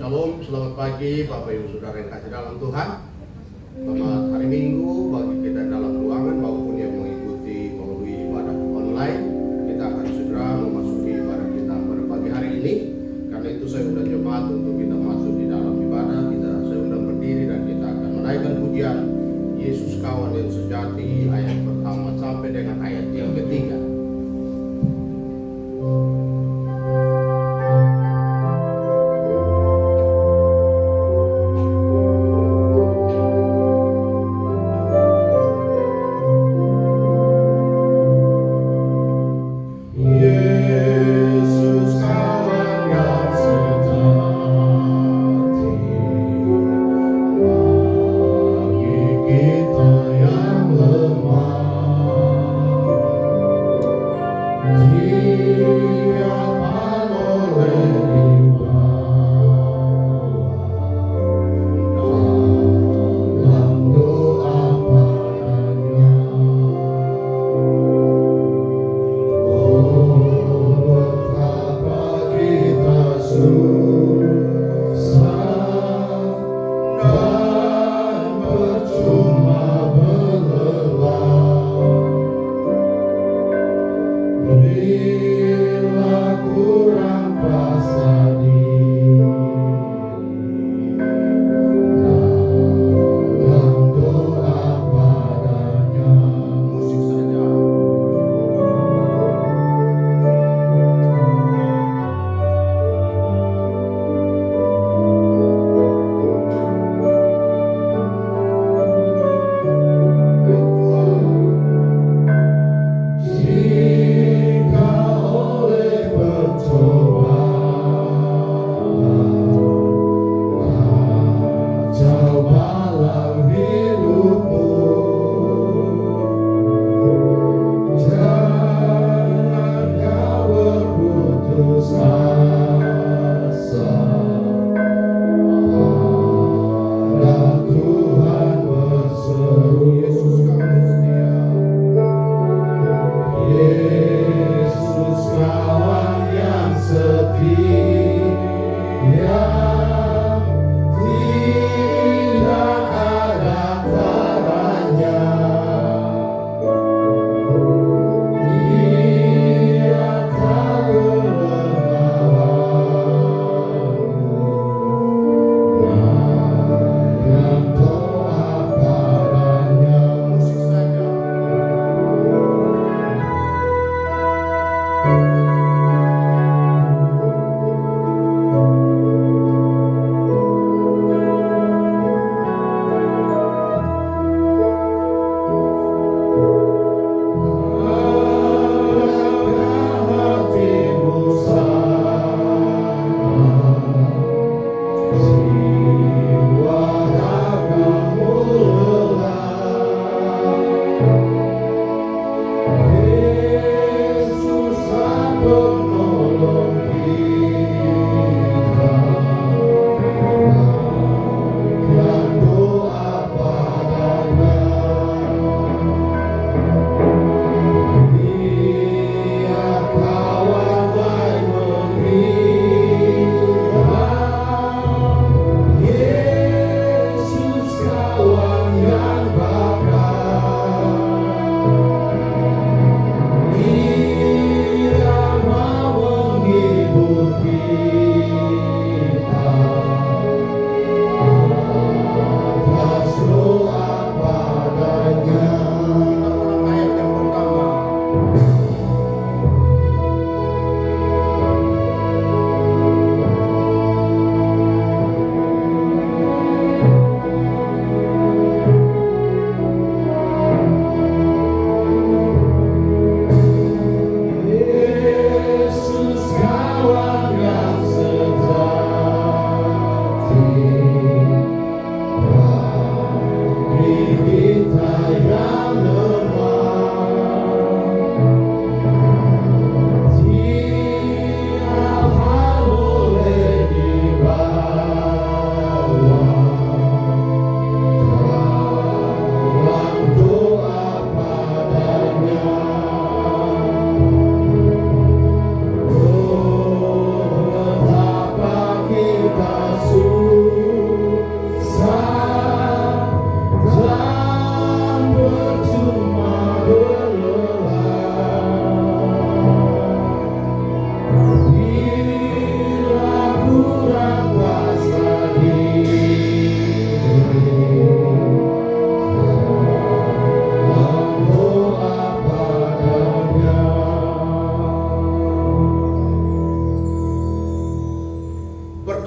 Shalom, selamat pagi Bapak Ibu Saudara yang kasih dalam Tuhan. Selamat hari Minggu bagi kita dalam ruangan maupun yang mengikuti melalui ibadah online. Kita akan segera memasuki ibadah kita pada pagi hari ini. Karena itu saya undang jemaat untuk kita masuk di dalam ibadah. Saya undang berdiri dan kita akan menaikkan pujian Yesus kawan yang sejati, ayat pertama sampai dengan ayat yang ketiga. Kita yang lemah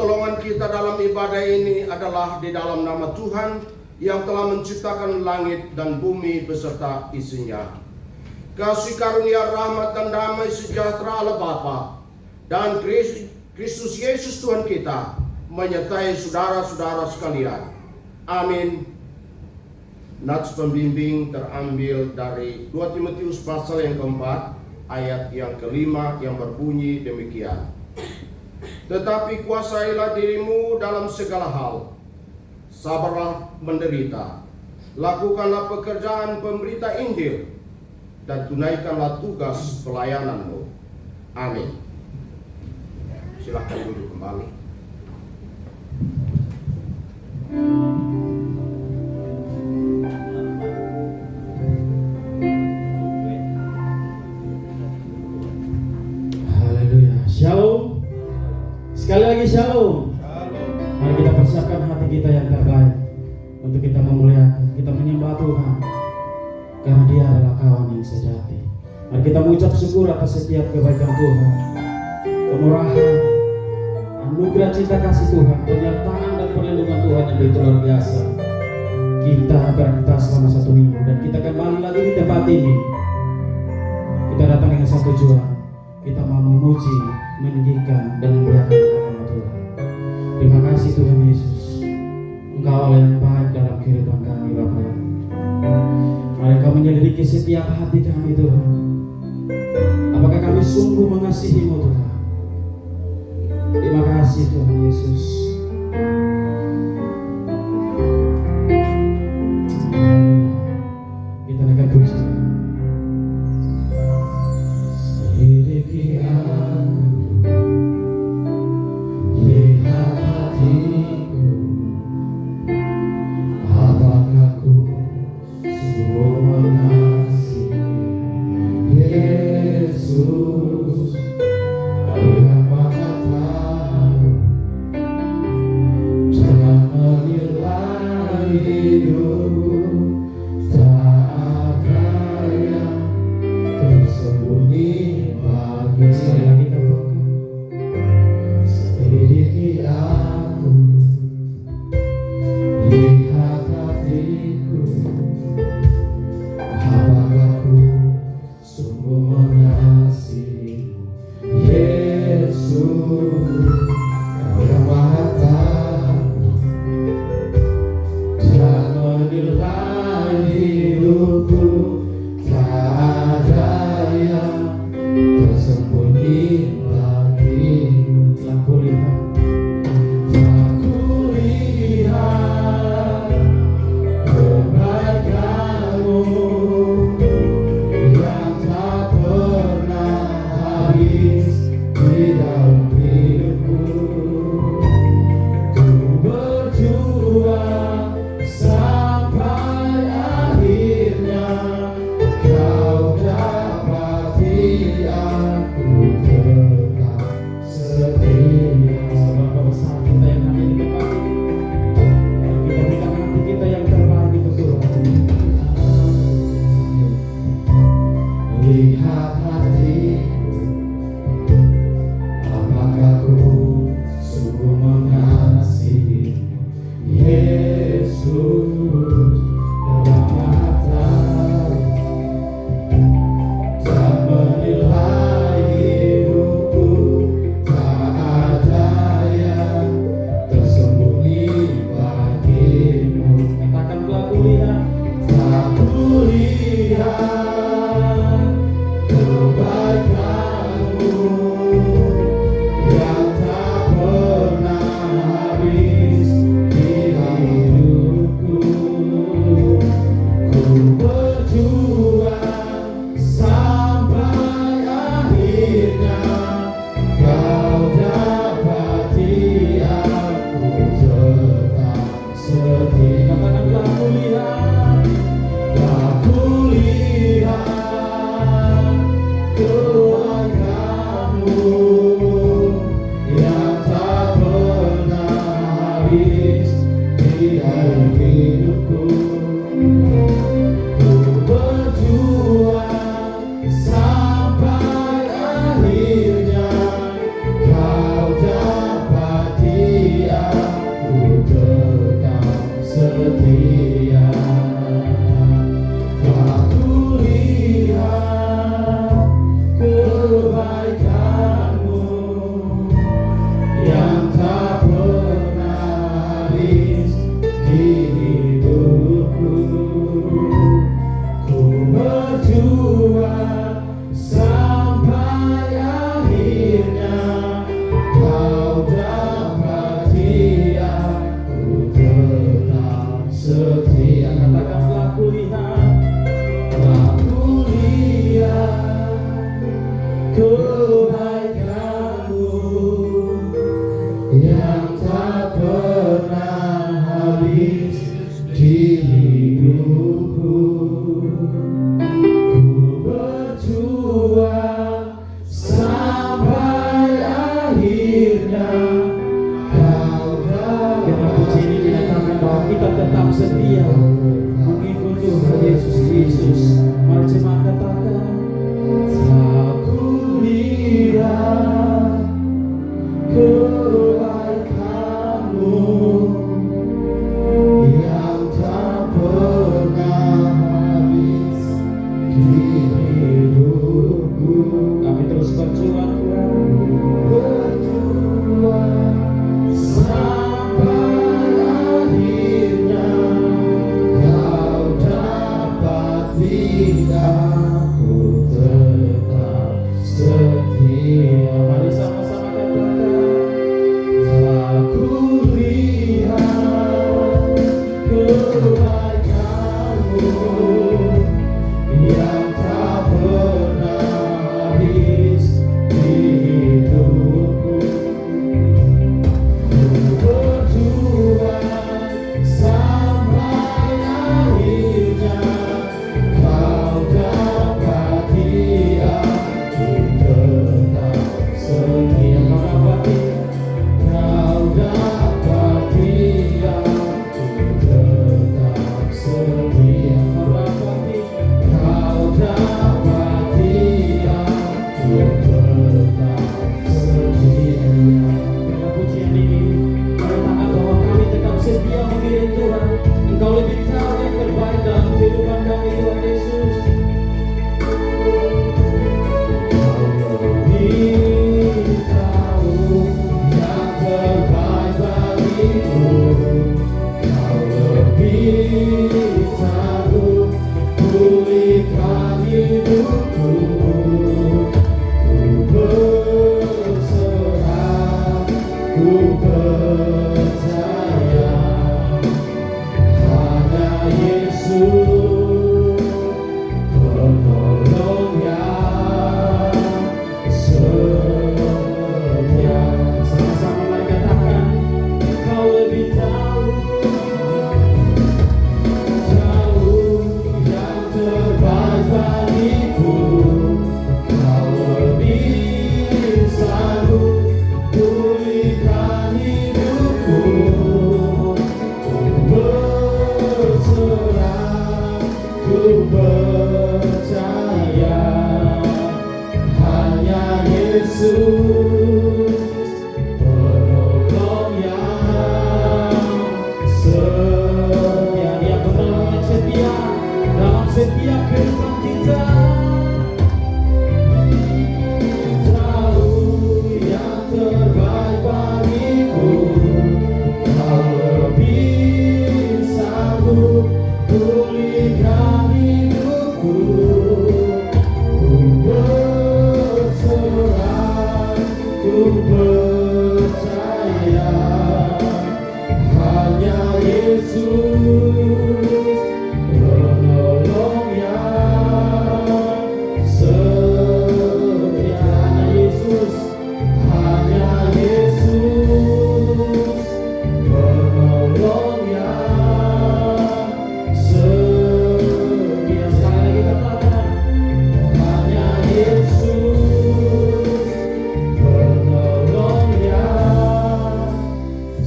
Pertolongan kita dalam ibadah ini adalah di dalam nama Tuhan yang telah menciptakan langit dan bumi beserta isinya. Kasih karunia, rahmat dan damai sejahtera Allah Bapa dan Kristus Yesus Tuhan kita menyertai saudara-saudara sekalian. Amin. Nats pembimbing terambil dari 2 Timotius pasal yang keempat, ayat yang kelima yang berbunyi demikian. Tetapi kuasailah dirimu dalam segala hal, sabarlah menderita, lakukanlah pekerjaan pemberita Injil, dan tunaikanlah tugas pelayananmu. Amin. Silahkan duduk kembali. Haleluya. Shalom. Sekali lagi shalom. Mari kita persiapkan hati kita yang terbaik untuk kita memuliakan, kita menyembah Tuhan, karena Dia adalah kawan yang sejati. Mari kita mengucap syukur atas setiap kebaikan Tuhan, kemurahan, anugerah cinta kasih Tuhan, penyertaan dan perlindungan Tuhan yang begitu luar biasa. Kita beraktivitas selama 1 minggu dan kita kembali lagi di tempat ini. Kita datang dengan satu tujuan, kita mau memuji, meninggikan dan memuliakan nama Tuhan. Terima kasih Tuhan Yesus, Engkau Allah yang baik dalam kehidupan kami Bapa. Mari Kau menyelidiki setiap hati kami Tuhan. Apakah kami sungguh mengasihi-Mu Tuhan? Terima kasih Tuhan Yesus. Kita akan puji. Selidiki aku, lihat hatiku, apakah ku sungguh mengasihi Yesus, Kau yang Maha Tahu. tetap setia mengikut Tuhan Yesus Kristus. Mari jemaat katakan, aku lihat kebaikan-Mu yang tak pernah habis di hidupku. Kami terus berjuang sampai akhirnya Kau dapati aku tetap setia. Mari sama-sama katakan, aku lihat kebaikan-Mu yang tak pernah habis di hidupku. Ku berjuang sampai akhirnya Kau dapati aku tetap setia. Kau dapati aku tetap setia. Kau dapati aku tetap setia. Dalam pujian ini menyatakan bahwa kami tetap setia mengiring Tuhan. Engkau lebih tahu yang terbaik dalam kehidupan kami, Tuhan Yesus. Kau lebih tahu yang terbaik bagiku. Kau lebih sanggup pulihkan hidupku. Ku berserah, ku percaya hanya Yesus penolong yang setia. Sama-sama mari katakan, Kau lebih tahu yang terbaik bagiku. Kau lebih sanggup pulihkan hidupku. Ku berserah, ku percaya hanya Yesus penolong yang setia. Dia penolong yang setia dalam setiap kehidupan kita. Tahu yang terbaik bagiku. Kau lebih sanggup pulihkan hidupku. Ku berserah, ku percaya hanya Yesus penolong yang setia. Hanya Yesus, hanya Yesus penolong yang setia. Sekali lagi katakan, hanya Yesus penolong yang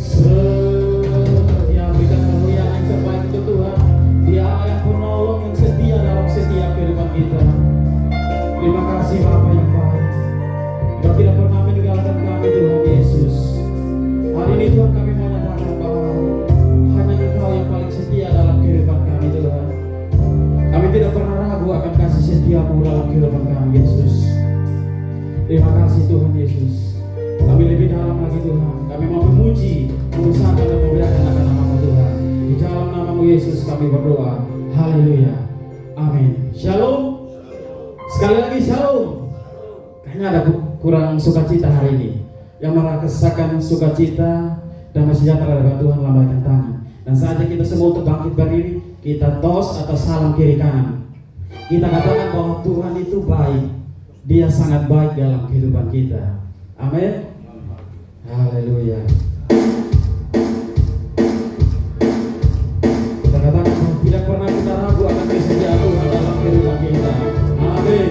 setia. Berikan kemuliaan yang terbaik untuk Tuhan. Dia yang penolong yang setia dalam setiap kehidupan kita. Terima kasih Bapa yang baik. Engkau tidak pernah meninggalkan kami, Tuhan Yesus. Hari ini Tuhan kami mau nyatakan bahwa hanya Engkau yang paling setia dalam kehidupan kami, Tuhan. Kami tidak pernah ragu akan kasih setia-Mu dalam kehidupan kami, Yesus. Terima kasih Tuhan Yesus. Kami lebih dalam lagi Tuhan. Kami mau memuji, mengusahakan dan memuliakan akan nama-Mu Tuhan. Di dalam nama-Mu Yesus kami berdoa. Haleluya. Amin. Shalom. Sekali lagi shalom. Kayaknya ada kurang sukacita hari ini. Yang merasakan sukacita dan sejahtera dengan Tuhan lambaikan tangan. Dan saatnya kita semua untuk bangkit berdiri. Kita tos atau salam kiri kanan. Kita katakan bahwa Tuhan itu baik. Dia sangat baik dalam kehidupan kita. Amin. Haleluya. Kita katakan bahwa tidak pernah kita ragu akan kesetiaan Tuhan dalam kehidupan kita. Amin.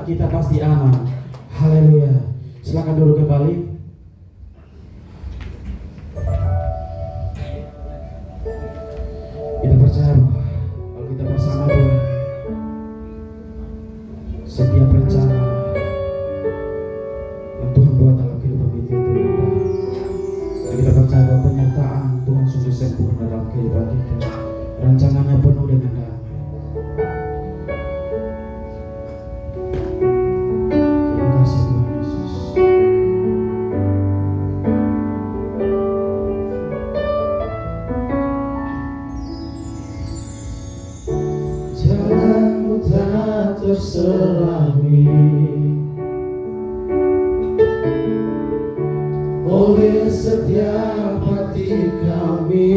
Kita pasti aman. Haleluya. Silakan duduk kembali. Kita percaya bahwa kalau kita bersama Tuhan, setiap rencana yang Tuhan buat dalam kehidupan kita itu indah. Dan kita percaya bahwa penyertaan Tuhan sungguh sempurna dalam kehidupan kita. Rencananya penuh dengan damai. Terima kasih Tuhan. oleh setiap hati kami.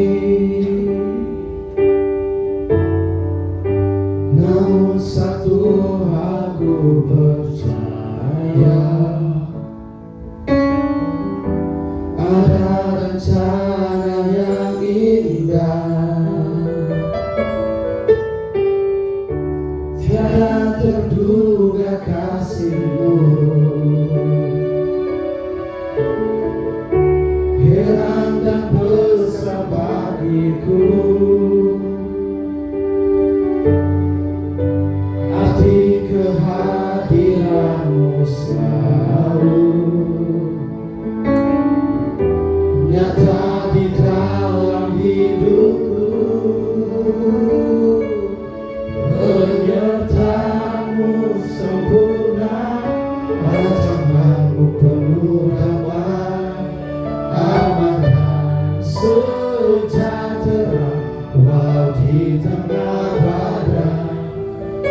Namun satu aku percaya, ada rencana yang indah, tiada terduga kasih-Mu. Heran dan besar bagiku arti kehadiran-Mu selalu nyata di dalam hidupku. Penyertaan-Mu sempurna, rancangan-Mu penuh damai, aman dan sejahtera walau di tengah badai.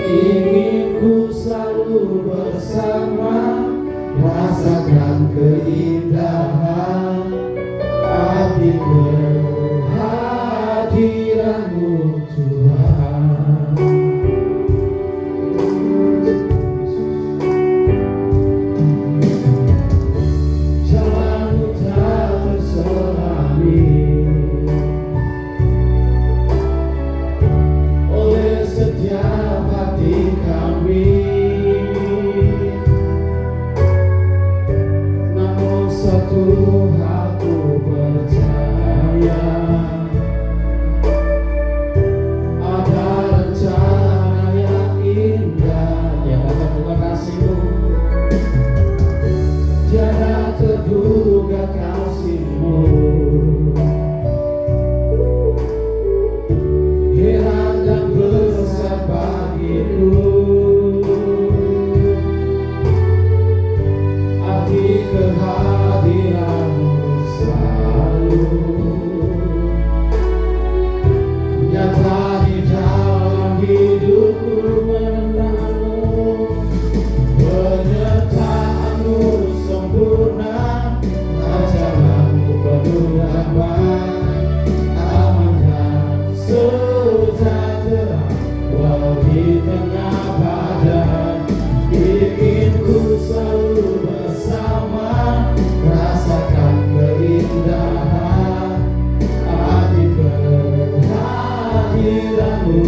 Ingin ku selalu bersama, rasakan keindahan arti kehadiran-Mu Tuhan. Jalan-Mu tak terselami oleh setiap hati kami. Namun satu aku percaya, ada rencana yang indah. Ya Bapa, terima kasih-Mu, tiada terduga kasih-Mu. Heran dan besar bagiku arti kehadiran-Mu selalu nyata di dalam hidupku. Penyertaan-Mu sempurna, rancangan-Mu penuh damai, aman dan sejahtera walau di tengah badai. Ingin ku selalu bersama, rasakan keindahan arti kehadiran-Mu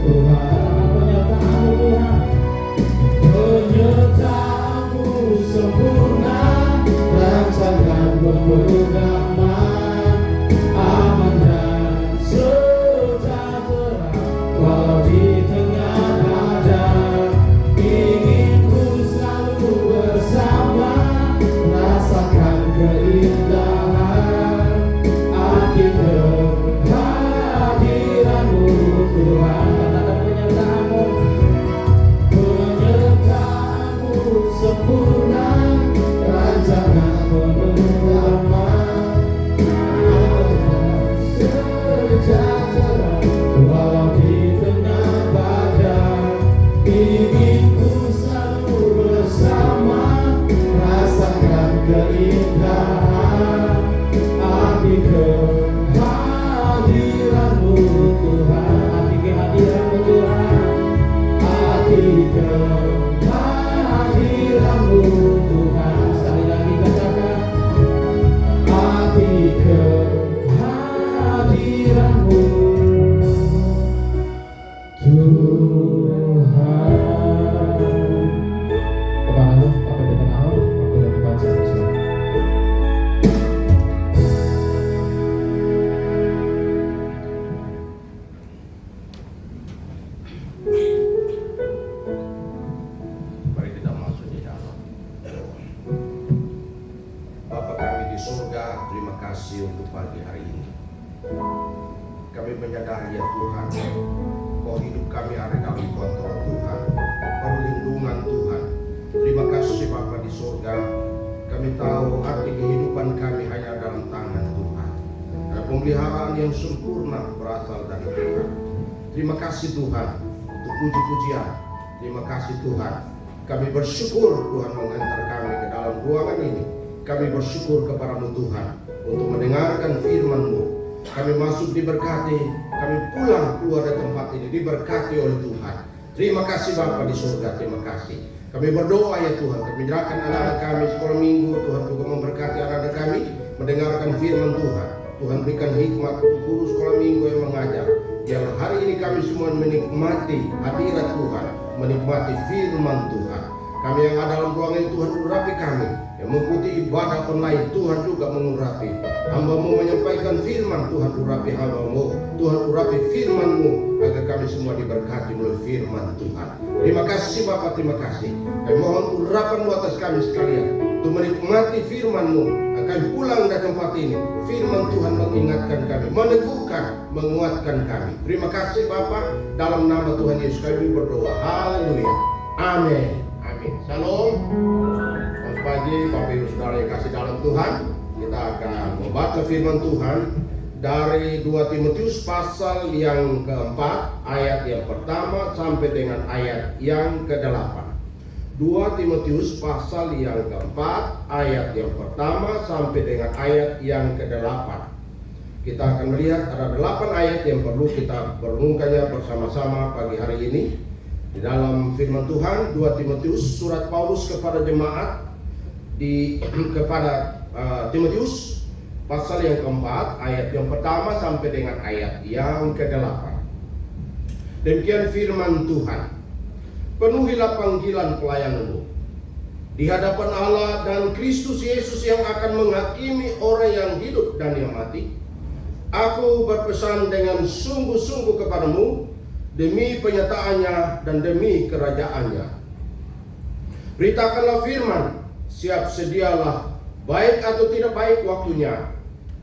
Tuhan. Penyertaan-Mu Tuhan, penyertaan-Mu sempurna, rancangan-Mu penuh damai, aman dan sejahtera walau di tengah badai. Ingin ku selalu bersama, rasakan keindahan arti kehadiran-Mu Tuhan. Katakan penyertaan-Mu, penyertaan-Mu sempurna, rancangan penuh damai, aman dan sejahtera walau di tengah badai. Ingin ku selalu bersama, rasakan keindahan arti kehadiran-Mu Tuhan. Arti kehadiran-Mu Tuhan, arti kehadiran-Mu Tuhan. Sekali lagi katakan, arti kehadiran-Mu Tuhan. Kepada Allah, Bapa di tengah Allah, waktu dan tempat saya. Mari kita masuk di dalam. Bapa kami di surga, terima kasih untuk pagi hari ini. Kami menyadari ya Tuhan, bahwa hidup kami ada dalam kontrol Tuhan, perlindungan Tuhan. Terima kasih Bapa di surga. Kami tahu arti kehidupan kami hanya dalam tangan Tuhan. Dan pemeliharaan yang sempurna berasal dari Tuhan. Terima kasih Tuhan untuk puji-pujian. Terima kasih Tuhan. Kami bersyukur Tuhan mengantar kami ke dalam ruangan ini. kami bersyukur kepadamu Tuhan untuk mendengarkan firman-Mu. Kami masuk diberkati, kami pulang keluar dari tempat ini diberkati oleh Tuhan. Terima kasih Bapa di surga, terima kasih. Kami berdoa ya Tuhan, kami menyerahkan anak-anak kami sekolah minggu. Tuhan juga memberkati anak-anak kami mendengarkan firman Tuhan. Tuhan berikan hikmat untuk guru sekolah minggu yang mengajar. Biarlah hari ini kami semua menikmati hadirat Tuhan, menikmati firman Tuhan. Kami yang ada dalam ruangan ini, Tuhan urapi kami. Yang mengikuti ibadah online, Tuhan juga mengurapi. Hamba-Mu menyampaikan firman, Tuhan urapi hamba-Mu. Tuhan urapi firman-Mu agar kami semua diberkati melalui firman Tuhan. Terima kasih Bapak, terima kasih. Kami mohon urapan-Mu atas kami sekalian untuk menikmati firman-Mu. Kami pulang dari tempat ini, firman Tuhan mengingatkan kami, meneguhkan, menguatkan kami. Terima kasih Bapak, dalam nama Tuhan Yesus kami berdoa. Haleluya. Amin. Amin. Shalom. Selamat pagi Bapak Ibu Saudara yang kasih dalam Tuhan. Kita akan membaca firman Tuhan dari 2 Timotius pasal yang keempat, ayat yang pertama sampai dengan ayat yang ke-8. 2 Timotius pasal yang keempat, ayat yang pertama sampai dengan ayat yang ke-8. Kita akan melihat ada 8 ayat yang perlu kita merenungkannya bersama-sama pagi hari ini. Di dalam firman Tuhan, 2 Timotius, surat Paulus kepada jemaat kepada Timotius, pasal yang keempat, ayat yang pertama sampai dengan ayat yang ke-8. Demikian firman Tuhan. Penuhilah panggilan pelayananmu di hadapan Allah dan Kristus Yesus yang akan menghakimi orang yang hidup dan yang mati. Aku berpesan dengan sungguh-sungguh kepadamu demi penyataannya dan demi kerajaannya. Beritakanlah firman, siap sedialah, baik atau tidak baik waktunya.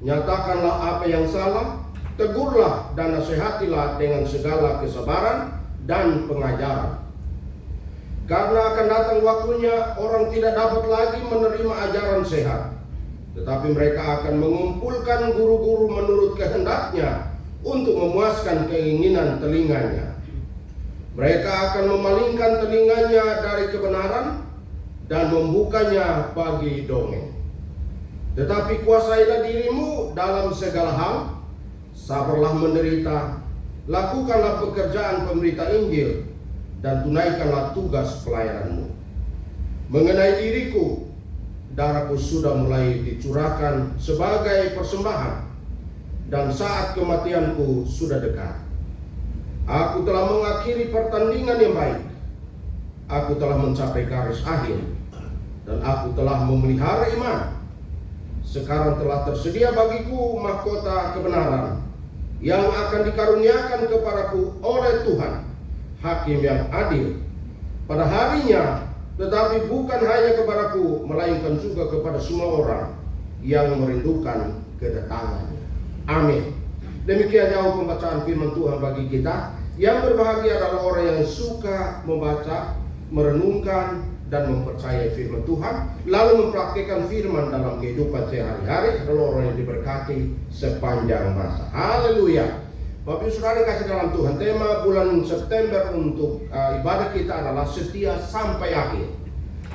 Nyatakanlah apa yang salah, tegurlah dan nasihatilah dengan segala kesabaran dan pengajaran. Karena akan datang waktunya orang tidak dapat lagi menerima ajaran sehat, tetapi mereka akan mengumpulkan guru-guru menurut kehendaknya untuk memuaskan keinginan telinganya. Mereka akan memalingkan telinganya dari kebenaran dan membukanya bagi dongeng. Tetapi kuasailah dirimu dalam segala hal, sabarlah menderita, lakukanlah pekerjaan pemberita Injil, dan tunaikanlah tugas pelayananmu. Mengenai diriku, darahku sudah mulai dicurahkan sebagai persembahan, dan saat kematianku sudah dekat. Aku telah mengakhiri pertandingan yang baik. Aku telah mencapai garis akhir, dan aku telah memelihara iman. Sekarang telah tersedia bagiku mahkota kebenaran yang akan dikaruniakan kepadaku oleh Tuhan, Hakim yang adil pada harinya, tetapi bukan hanya kepadaku, melainkan juga kepada semua orang yang merindukan kedatangannya. Amin. Demikian jauh pembacaan firman Tuhan bagi kita. Yang berbahagia adalah orang yang suka membaca, merenungkan, dan mempercayai firman Tuhan, lalu mempraktikkan firman dalam kehidupan sehari-hari, adalah orang yang diberkati sepanjang masa. Haleluya. Bapak Ibu Saudara kasih dalam Tuhan, tema bulan September untuk ibadah kita adalah setia sampai akhir.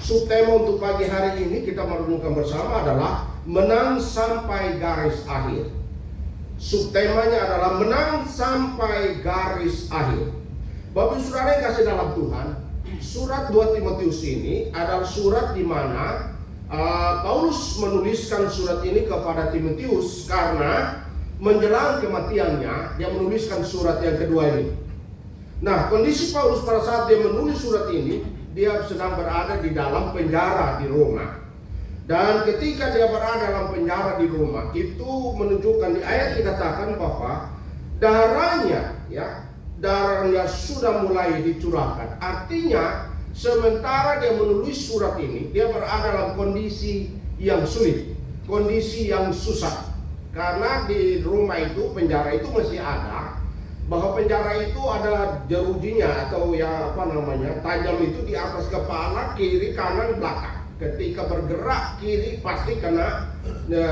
Subtema untuk pagi hari ini kita merenungkan bersama adalah menang sampai garis akhir. Subtemanya adalah menang sampai garis akhir. Bapak Ibu Saudara yang kasih dalam Tuhan, surat 2 Timotius ini adalah surat di mana Paulus menuliskan surat ini kepada Timotius karena menjelang kematiannya dia menuliskan surat yang kedua ini. Nah, kondisi Paulus pada saat dia menulis surat ini, dia sedang berada di dalam penjara di Roma. Dan ketika dia berada dalam penjara di Roma, itu menunjukkan di ayat dikatakan bahwa darahnya sudah mulai dicurahkan. Artinya sementara dia menulis surat ini, dia berada dalam kondisi yang sulit, kondisi yang susah. Karena di rumah itu, penjara itu masih ada, bahwa penjara itu ada jerujinya atau tajam itu di atas kepala, kiri, kanan, belakang. Ketika bergerak kiri pasti kena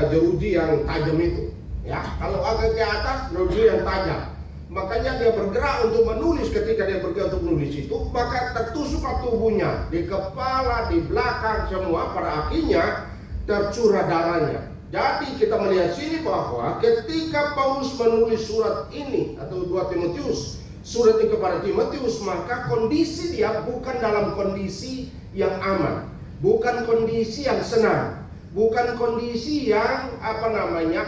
jeruji yang tajam itu. Ya, kalau agak ke atas jeruji yang tajam. Makanya dia bergerak untuk menulis. Ketika dia bergerak untuk menulis itu, maka tertusuk tubuhnya di kepala, di belakang semua. Pada akhirnya tercurah darahnya. Jadi kita melihat sini bahwa ketika Paulus menulis surat ini atau 2 Timotius, surat ini kepada Timotius, maka kondisi dia bukan dalam kondisi yang aman, bukan kondisi yang senang, bukan kondisi yang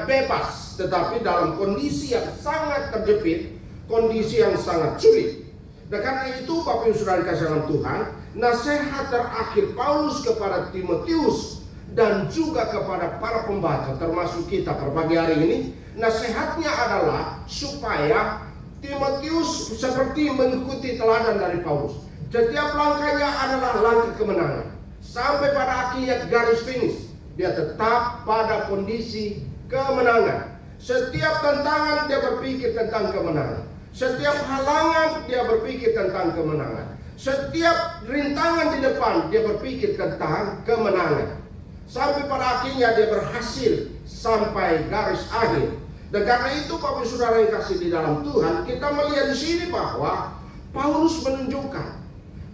bebas, tetapi dalam kondisi yang sangat terjepit, kondisi yang sangat sulit. Dan karena itu Bapak Ibu Saudara dikasihi dalam Tuhan, nasihat terakhir Paulus kepada Timotius dan juga kepada para pembaca termasuk kita pada pagi hari ini, nasihatnya adalah supaya Timotius seperti mengikuti teladan dari Paulus. Setiap langkahnya adalah langkah kemenangan. Sampai pada akhirnya garis finish, dia tetap pada kondisi kemenangan. Setiap tantangan dia berpikir tentang kemenangan. Setiap halangan dia berpikir tentang kemenangan. Setiap rintangan di depan dia berpikir tentang kemenangan. Sampai pada akhirnya dia berhasil sampai garis akhir. Dan karena itu Bapak Saudara yang kasih di dalam Tuhan, kita melihat di sini bahwa Paulus menunjukkan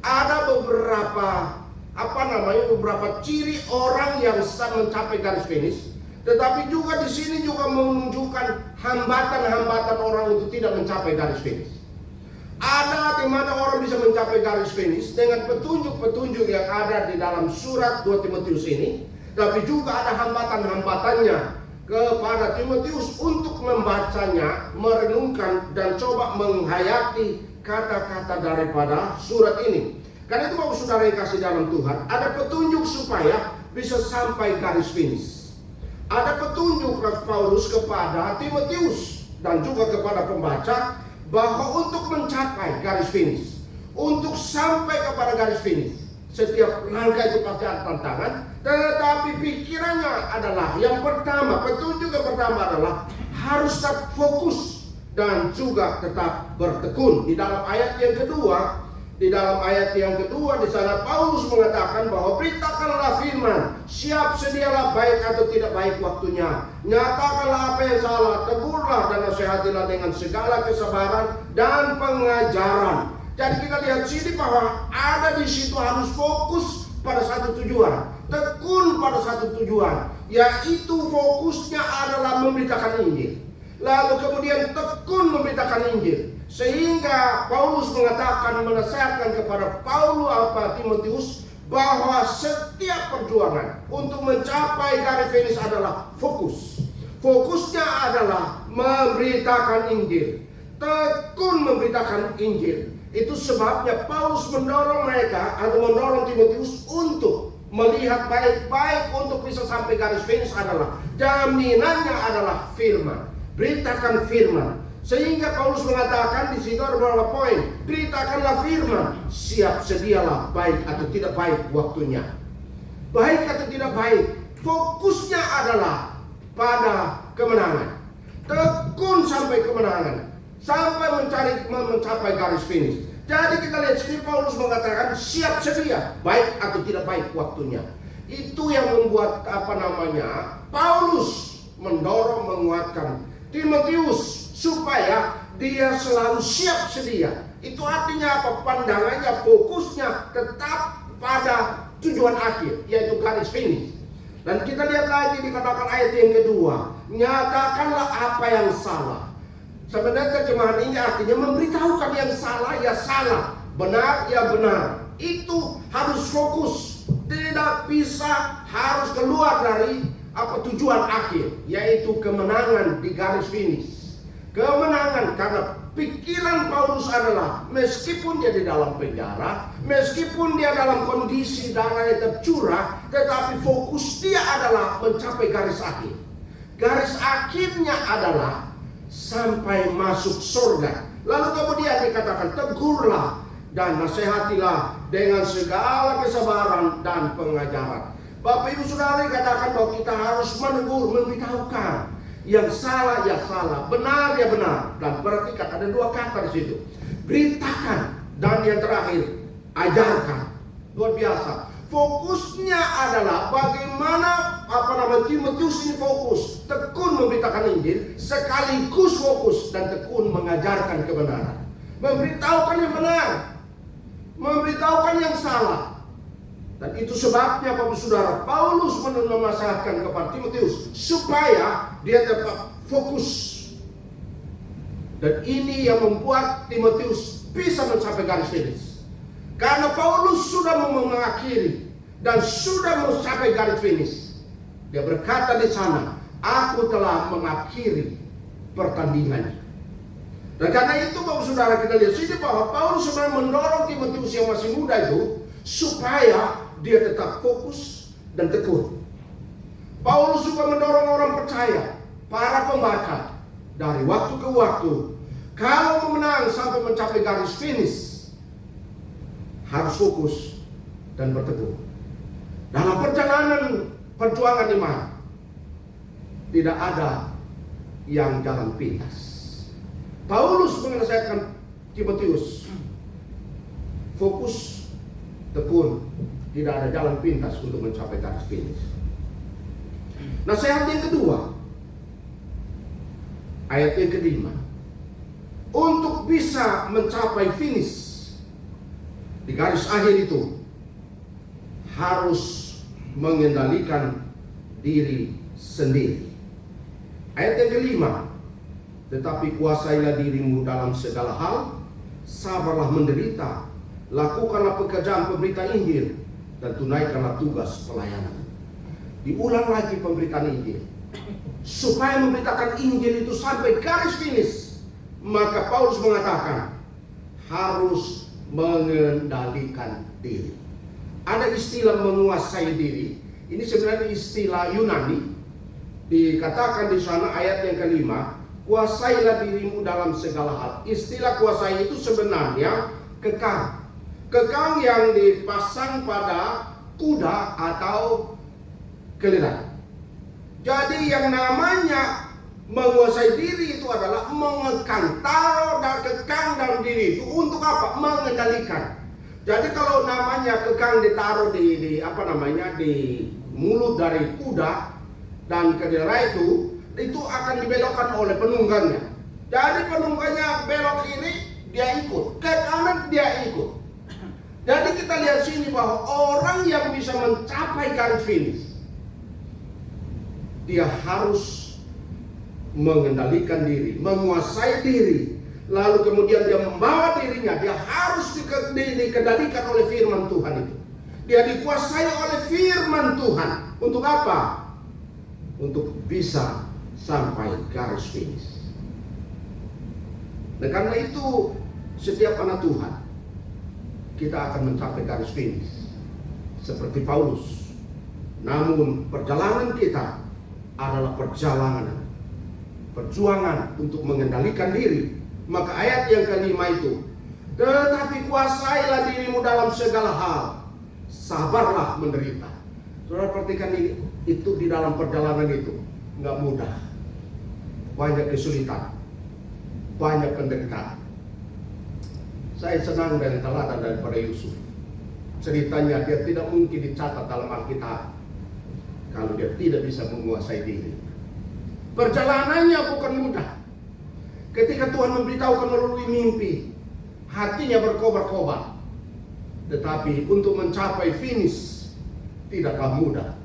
ada beberapa ciri orang yang mencapai garis finish. Tetapi juga di sini juga menunjukkan hambatan-hambatan orang untuk tidak mencapai garis finish. Ada di mana orang bisa mencapai garis finish dengan petunjuk-petunjuk yang ada di dalam surat 2 Timotius ini. Tapi juga ada hambatan-hambatannya kepada Timotius untuk membacanya, merenungkan dan coba menghayati kata-kata daripada surat ini. Karena itu Bapak Saudara yang kasih dalam Tuhan, ada petunjuk supaya bisa sampai garis finish. Ada petunjuk Paulus kepada Timotius dan juga kepada pembaca bahwa untuk mencapai garis finish, untuk sampai kepada garis finish, setiap langkah itu pasti ada tantangan. Tetapi pikirannya adalah yang pertama, petunjuk yang pertama adalah harus tetap fokus dan juga tetap bertekun. Di dalam ayat yang kedua, di sana Paulus mengatakan bahwa beritakanlah firman, siap sedialah baik atau tidak baik waktunya, nyatakanlah apa yang salah, tegurlah dan nasihatilah dengan segala kesabaran dan pengajaran. Jadi kita lihat sini bahwa ada di situ harus fokus pada satu tujuan, tekun pada satu tujuan, yaitu fokusnya adalah memberitakan Injil. Lalu kemudian tekun memberitakan Injil, sehingga Paulus menasihatkan kepada Timotius bahwa setiap perjuangan untuk mencapai garis finish adalah fokus. Fokusnya adalah memberitakan Injil, tekun memberitakan Injil. Itu sebabnya Paulus mendorong Timotius untuk melihat baik-baik untuk bisa sampai garis finish adalah jaminannya adalah firman. Beritakan firman. Sehingga Paulus mengatakan di situ ada beberapa poin. Beritakanlah firman, siap sedialah baik atau tidak baik waktunya. Baik atau tidak baik, fokusnya adalah pada kemenangan. Tekun sampai kemenangan, sampai mencapai garis finish. Jadi kita lihat sini Paulus mengatakan siap sedia, baik atau tidak baik waktunya. Itu yang membuat Paulus mendorong, menguatkan Timotius supaya dia selalu siap sedia. Itu artinya apa? Pandangannya, fokusnya tetap pada tujuan akhir, yaitu garis finish. Dan kita lihat lagi dikatakan ayat yang kedua, nyatakanlah apa yang salah. Sebenarnya terjemahan ini artinya memberitahukan yang salah ya salah, benar ya benar. Itu harus fokus, tidak bisa harus keluar dari tujuan akhir, yaitu kemenangan di garis finish. Kemenangan karena pikiran Paulus adalah meskipun dia di dalam penjara, meskipun dia dalam kondisi darahnya tercurah, tetapi fokus dia adalah mencapai garis akhir. Garis akhirnya adalah sampai masuk surga. Lalu kemudian dikatakan tegurlah dan nasihatilah dengan segala kesabaran dan pengajaran. Bapak Ibu Saudara katakan bahwa kita harus menegur, memberitahukan yang salah ya salah, benar ya benar. Dan perhatikan ada dua kata di situ. Beritakan dan yang terakhir ajarkan. Luar biasa. Fokusnya adalah bagaimana Timotius ini fokus, tekun memberitakan Injil, sekaligus fokus dan tekun mengajarkan kebenaran. Memberitahukan yang benar, memberitahukan yang salah. Dan itu sebabnya Bapak Saudara, Paulus menasihatkan kepada Timotius supaya dia tetap fokus. Dan ini yang membuat Timotius bisa mencapai garis finish. Karena Paulus sudah mengakhiri dan sudah mencapai garis finish. Dia berkata di sana, aku telah mengakhiri pertandingannya. Dan karena itu Bapak Saudara, kita lihat sini bahwa Paulus sebenarnya mendorong Timotius yang masih muda itu supaya dia tetap fokus dan tekun. Paulus juga mendorong orang percaya, para pembaca, dari waktu ke waktu, kalau memenang sampai mencapai garis finish, harus fokus dan bertekun. Dalam perjalanan perjuangan iman, tidak ada yang jalan pintas. Paulus menasihatkan Timotius, fokus, tekun, tidak ada jalan pintas untuk mencapai garis finish. Nasihat yang kedua, ayat yang kelima, untuk bisa mencapai finish di garis akhir itu harus mengendalikan diri sendiri. Ayat yang kelima, tetapi kuasailah dirimu dalam segala hal, sabarlah menderita, lakukanlah pekerjaan pemberita Injil, dan tunaikanlah tugas pelayanan. Diulang lagi pemberitaan Injil. Supaya memberitakan Injil itu sampai garis finish, maka Paulus mengatakan harus mengendalikan diri. Ada istilah menguasai diri. Ini sebenarnya istilah Yunani. Dikatakan di sana ayat yang kelima, kuasailah dirimu dalam segala hal. Istilah kuasai itu sebenarnya kekang. Kekang yang dipasang pada kuda atau keledai. Jadi yang namanya menguasai diri itu adalah mengekang, taruh dan kekang dalam diri itu untuk apa? Mengendalikan. Jadi kalau namanya kekang ditaruh di mulut dari kuda dan keledai itu akan dibelokkan oleh penunggangnya. Jadi penunggangnya belok kiri, dia ikut, ke kanan dia ikut. Jadi kita lihat sini bahwa orang yang bisa mencapai garis finish, dia harus mengendalikan diri, menguasai diri, lalu kemudian dia membawa dirinya, dia harus dikendalikan oleh firman Tuhan itu. Dia dikuasai oleh firman Tuhan. Untuk apa? Untuk bisa sampai garis finish. Nah, karena itu setiap anak Tuhan, kita akan mencapai garis finish seperti Paulus. Namun perjalanan kita adalah perjuangan untuk mengendalikan diri. Maka ayat yang kelima itu, tetapi kuasailah dirimu dalam segala hal, sabarlah menderita. Saudara perhatikan ini, itu di dalam perjalanan itu nggak mudah, banyak kesulitan, banyak penderitaan. Saya senang dari teladan daripada Yusuf. Ceritanya dia tidak mungkin dicatat dalam Alkitab kalau dia tidak bisa menguasai diri. Perjalanannya bukan mudah. Ketika Tuhan memberitahukan melalui mimpi, hatinya berkobar-kobar. Tetapi untuk mencapai finish tidaklah mudah.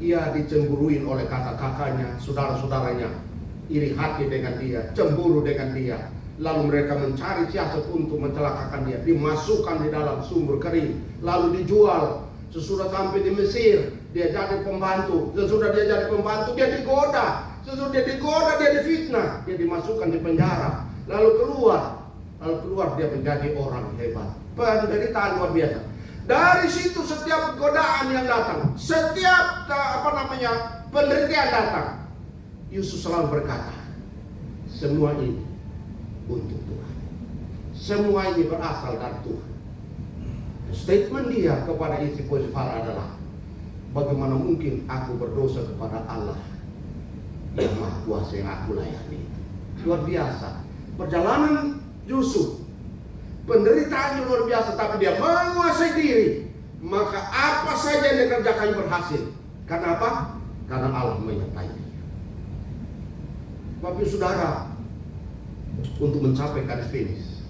Ia dicemburuin oleh kakak-kakaknya, saudara-saudaranya, iri hati dengan dia, cemburu dengan dia. Lalu mereka mencari siasat untuk mencelakakan dia, dimasukkan di dalam sumur kering, lalu dijual. Sesudah sampai di Mesir, dia jadi pembantu. Sesudah dia jadi pembantu, dia digoda. Sesudah dia digoda, dia difitnah. Dia dimasukkan di penjara. Lalu keluar dia menjadi orang hebat. Penderitaan luar biasa. Dari situ setiap godaan yang datang, setiap penderitaan datang, Yusuf selalu berkata, semua ini untuk Tuhan. Semua ini berasal dari Tuhan. Statement dia kepada istri Potifar adalah, bagaimana mungkin aku berdosa kepada Allah yang Maha Kuasa yang aku layani. Luar biasa. Perjalanan Yusuf, penderitaannya luar biasa, tapi dia menguasai diri. Maka apa saja yang dikerjakan berhasil. Karena apa? Karena Allah menyertai dia. Bapak Saudara, untuk mencapai garis finish,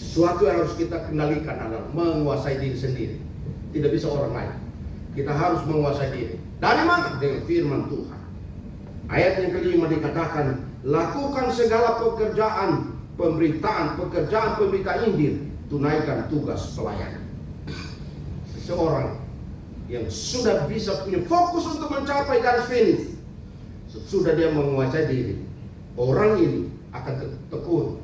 Sesuatu yang harus kita kendalikan adalah menguasai diri sendiri. Tidak bisa orang lain. Kita harus menguasai diri. Dari mana? Dengan firman Tuhan. Ayat yang kelima dikatakan, lakukan segala pekerjaan pemberita Injil, tunaikan tugas pelayanan. Seseorang yang sudah bisa punya fokus untuk mencapai garis finish, sudah dia menguasai diri, orang ini akan tekun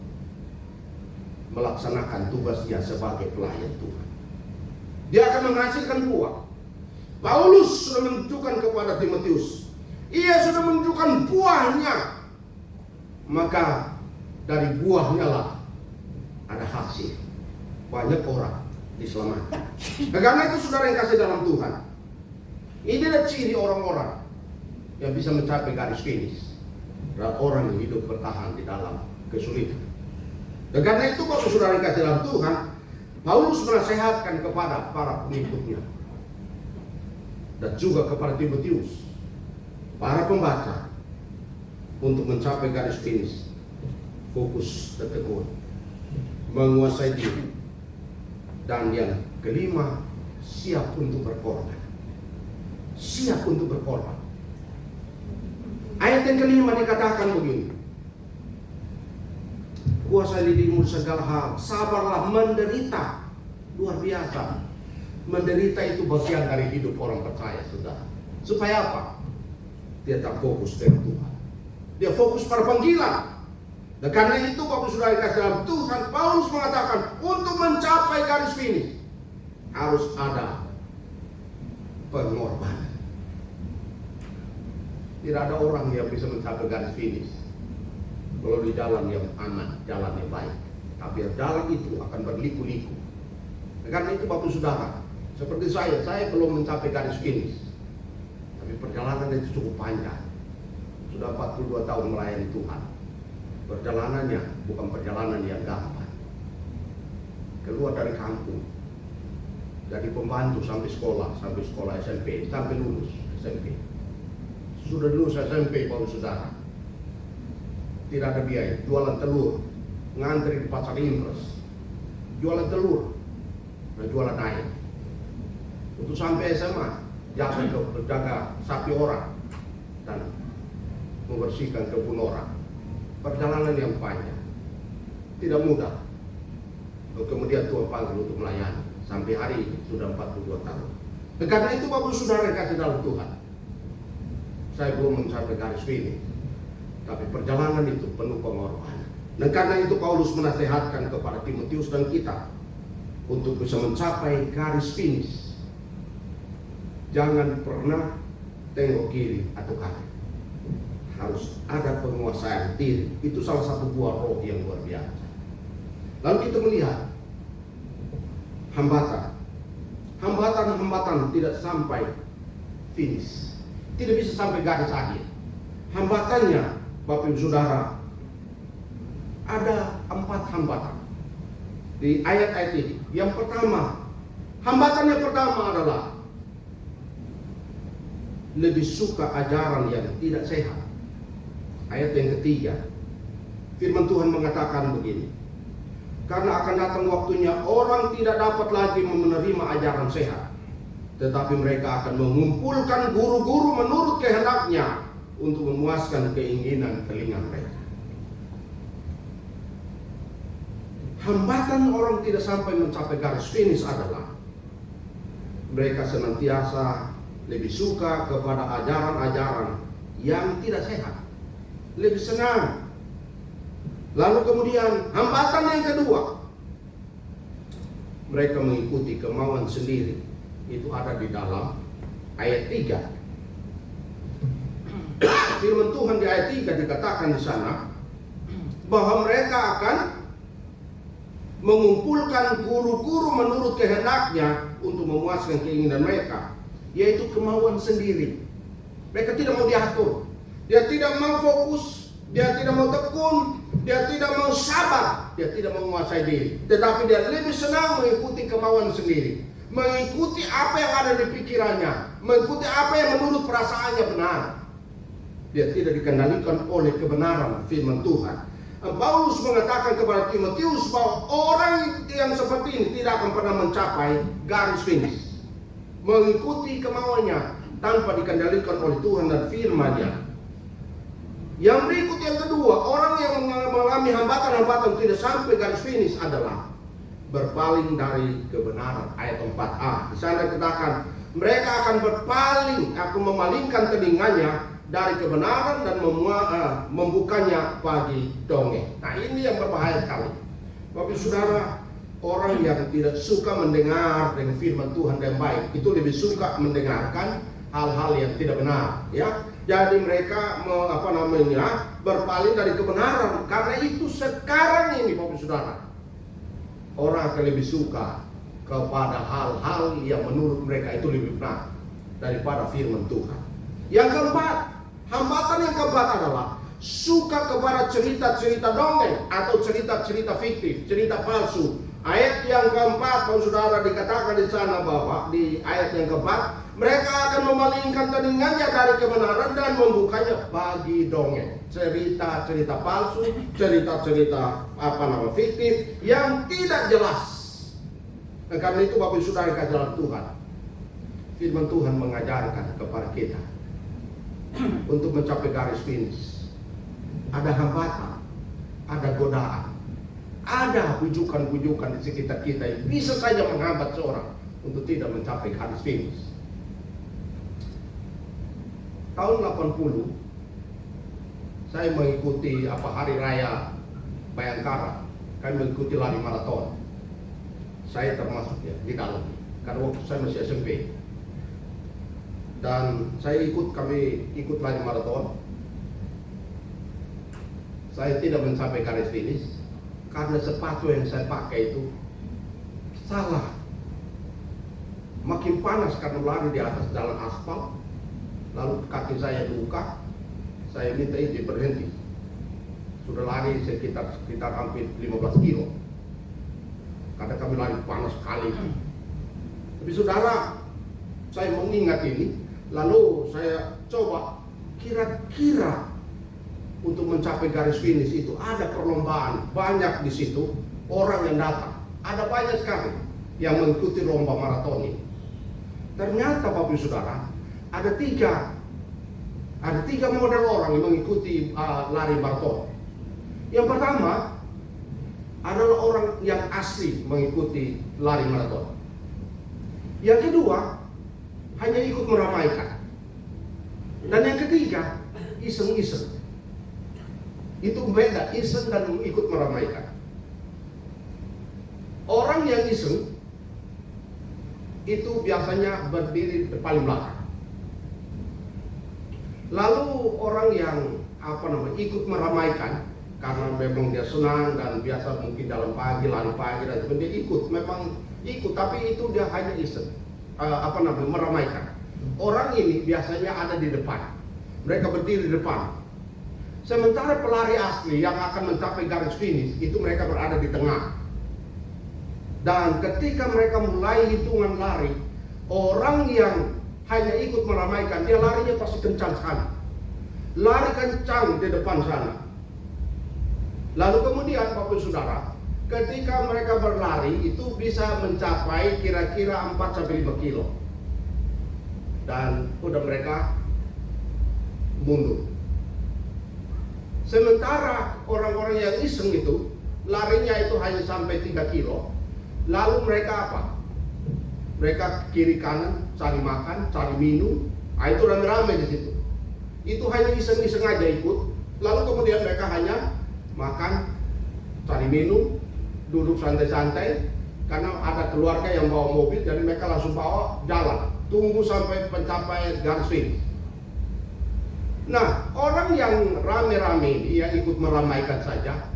melaksanakan tugasnya sebagai pelayan Tuhan. Dia akan menghasilkan buah. Paulus sudah menunjukkan kepada Timotius, ia sudah menunjukkan buahnya, maka dari buahnya lah ada hasil. Banyak orang diselamatkan. Karena itu saudara yang kasih dalam Tuhan, ini adalah ciri orang-orang yang bisa mencapai garis finish, adalah orang yang hidup bertahan di dalam kesulitan. Dan karena itu Bapak saudara yang kasih dalam Tuhan, Paulus menasehatkan kepada para pengikutnya dan juga kepada Timotius, para pembaca, untuk mencapai garis finish. Fokus dan tekun, menguasai diri, dan yang kelima, siap untuk berkorban. Siap untuk berkorban. Ayat yang kelima dikatakan begini, kuasai dirimu segala hal, sabarlah menderita. Luar biasa. Menderita itu bagian dari hidup orang percaya, saudara. Supaya apa? Dia tak fokus dengan Tuhan. Dia fokus pada panggilan. Dan karena itu Bapak Saudara dikasih dalam Tuhan, Paulus mengatakan untuk mencapai garis finish harus ada pengorbanan. Tidak ada orang yang bisa mencapai garis finish kalau di jalan yang aman, jalan yang baik. Tapi jalan itu akan berliku-liku. Dan karena itu Bapak Saudara, seperti saya belum mencapai garis finish. Tapi perjalanan itu cukup panjang. Sudah 42 tahun melayani Tuhan. Perjalanannya bukan perjalanan yang gampang. Keluar dari kampung, dari pembantu sampai sekolah SMP, sampai lulus SMP. Sudah lulus SMP Bapak Saudara, tidak ada biaya, jualan telur, ngantri di pasar Impres, jualan telur, dan jualan ayam. Untuk sampai SMA, jaga sapi orang dan membersihkan kebun orang. Perjalanan yang panjang, tidak mudah. Kemudian Tuhan panggil untuk melayani. Sampai hari ini sudah 42 tahun. Dan karena itu Bapak Saudara kasih dalam Tuhan, saya belum mencapai garis finish, tapi perjalanan itu penuh pengorbanan. Dan karena itu Paulus menasehatkan kepada Timotius dan kita untuk bisa mencapai garis finish. Jangan pernah tengok kiri atau kanan. Harus ada penguasaan diri. Itu salah satu buah roh yang luar biasa. Lalu kita melihat hambatan tidak sampai finish, tidak bisa sampai garis akhir. Hambatannya Bapak Ibu Saudara, ada 4 hambatan di ayat-ayat ini. Yang pertama, hambatan yang pertama adalah lebih suka ajaran yang tidak sehat. Ayat yang ketiga, firman Tuhan mengatakan begini, karena akan datang waktunya orang tidak dapat lagi menerima ajaran sehat, tetapi mereka akan mengumpulkan guru-guru menurut kehendaknya untuk memuaskan keinginan telinga mereka. Hambatan orang tidak sampai mencapai garis finish adalah mereka senantiasa lebih suka kepada ajaran-ajaran yang tidak sehat, lebih senang. Lalu kemudian hambatan yang kedua, mereka mengikuti kemauan sendiri. Itu ada di dalam ayat 3. Firman Tuhan di ayat 3 dikatakan di sana bahwa mereka akan mengumpulkan guru-guru menurut kehendaknya untuk memuaskan keinginan mereka, yaitu kemauan sendiri. Mereka tidak mau diatur, dia tidak mau fokus, dia tidak mau tekun, dia tidak mau sabar, dia tidak mau menguasai diri, tetapi dia lebih senang mengikuti kemauan sendiri, mengikuti apa yang ada di pikirannya, mengikuti apa yang menurut perasaannya benar. Dia tidak dikendalikan oleh kebenaran firman Tuhan. Paulus mengatakan kepada Timotius bahwa orang yang seperti ini tidak akan pernah mencapai garis finish, mengikuti kemauannya tanpa dikendalikan oleh Tuhan dan firman-Nya. Yang berikut yang kedua, orang yang mengalami hambatan-hambatan tidak sampai garis finish adalah berpaling dari kebenaran. Ayat 4a. Di sana dikatakan mereka akan berpaling, akan memalingkan telinganya dari kebenaran dan membukanya bagi dongeng. Nah, ini yang berbahaya sekali. Bapak Saudara, orang yang tidak suka mendengar dengan firman Tuhan yang baik, itu lebih suka mendengarkan hal-hal yang tidak benar, ya. Jadi mereka berpaling dari kebenaran. Karena itu sekarang ini Bapak Saudara, orang akan lebih suka kepada hal-hal yang menurut mereka itu lebih benar daripada firman Tuhan. Yang keempat, hambatan yang keempat adalah suka kepada cerita-cerita dongeng atau cerita-cerita fiktif, cerita palsu. Ayat yang keempat, saudara, dikatakan di sana bahwa di ayat yang keempat, mereka akan memalingkan telinganya dari kebenaran dan membukanya bagi dongeng, cerita-cerita palsu, cerita-cerita fiktif yang tidak jelas. Dan karena itu Bapak Saudara yang kasih dalam Tuhan, firman Tuhan mengajarkan kepada kita untuk mencapai garis finish. Ada hambatan, ada godaan, ada bujukan-bujukan di sekitar kita yang bisa saja menghambat seorang untuk tidak mencapai garis finish. Tahun 80 saya mengikuti hari raya Bayangkara. Kami mengikuti lari maraton. Saya termasuk ya di dalam, karena waktu saya masih SMP. Dan kami ikut lari maraton. Saya tidak mencapai garis finish karena sepatu yang saya pakai itu salah. Makin panas karena lari di atas jalan aspal. Lalu kaki saya luka. Saya minta izin berhenti. Sudah lari sekitar hampir 15 kilo. Karena kami lari panas sekali. Tapi saudara, saya mengingat ini. Lalu saya coba kira-kira untuk mencapai garis finish itu ada perlombaan banyak di situ, orang yang datang. Ada banyak sekali yang mengikuti lomba maraton ini. Ternyata Bapak Saudara, ada tiga model orang yang mengikuti lari maraton. Yang pertama adalah orang yang asli mengikuti lari maraton. Yang kedua hanya ikut meramaikan. Dan yang ketiga iseng-iseng. Itu beda, iseng dan ikut meramaikan. Orang yang iseng itu biasanya berdiri di paling belakang. Lalu orang yang ikut meramaikan karena memang dia senang dan biasa mungkin dalam pagi, lari pagi dan sebagainya, dia ikut, tapi itu dia hanya iseng, meramaikan. Orang ini biasanya ada di depan, mereka berdiri di depan. Sementara pelari asli yang akan mencapai garis finish itu mereka berada di tengah. Dan ketika mereka mulai hitungan lari, orang yang hanya ikut meramaikan, dia larinya pasti kencang sekali. Lari kencang di depan sana. Lalu kemudian Bapak Saudara, ketika mereka berlari itu bisa mencapai kira-kira 4-5 kilo. Dan udah mereka mundur. Sementara orang-orang yang iseng itu larinya itu hanya sampai 3 kilo. Lalu mereka apa? Mereka kiri kanan cari makan, cari minum. Itu rame-rame di situ. Itu hanya iseng-iseng aja ikut. Lalu kemudian mereka hanya makan, cari minum, duduk santai-santai. Karena ada keluarga yang bawa mobil, jadi mereka langsung bawa jalan. Tunggu sampai pencapaian garis finish. Nah, orang yang rame-rame yang ikut meramaikan saja,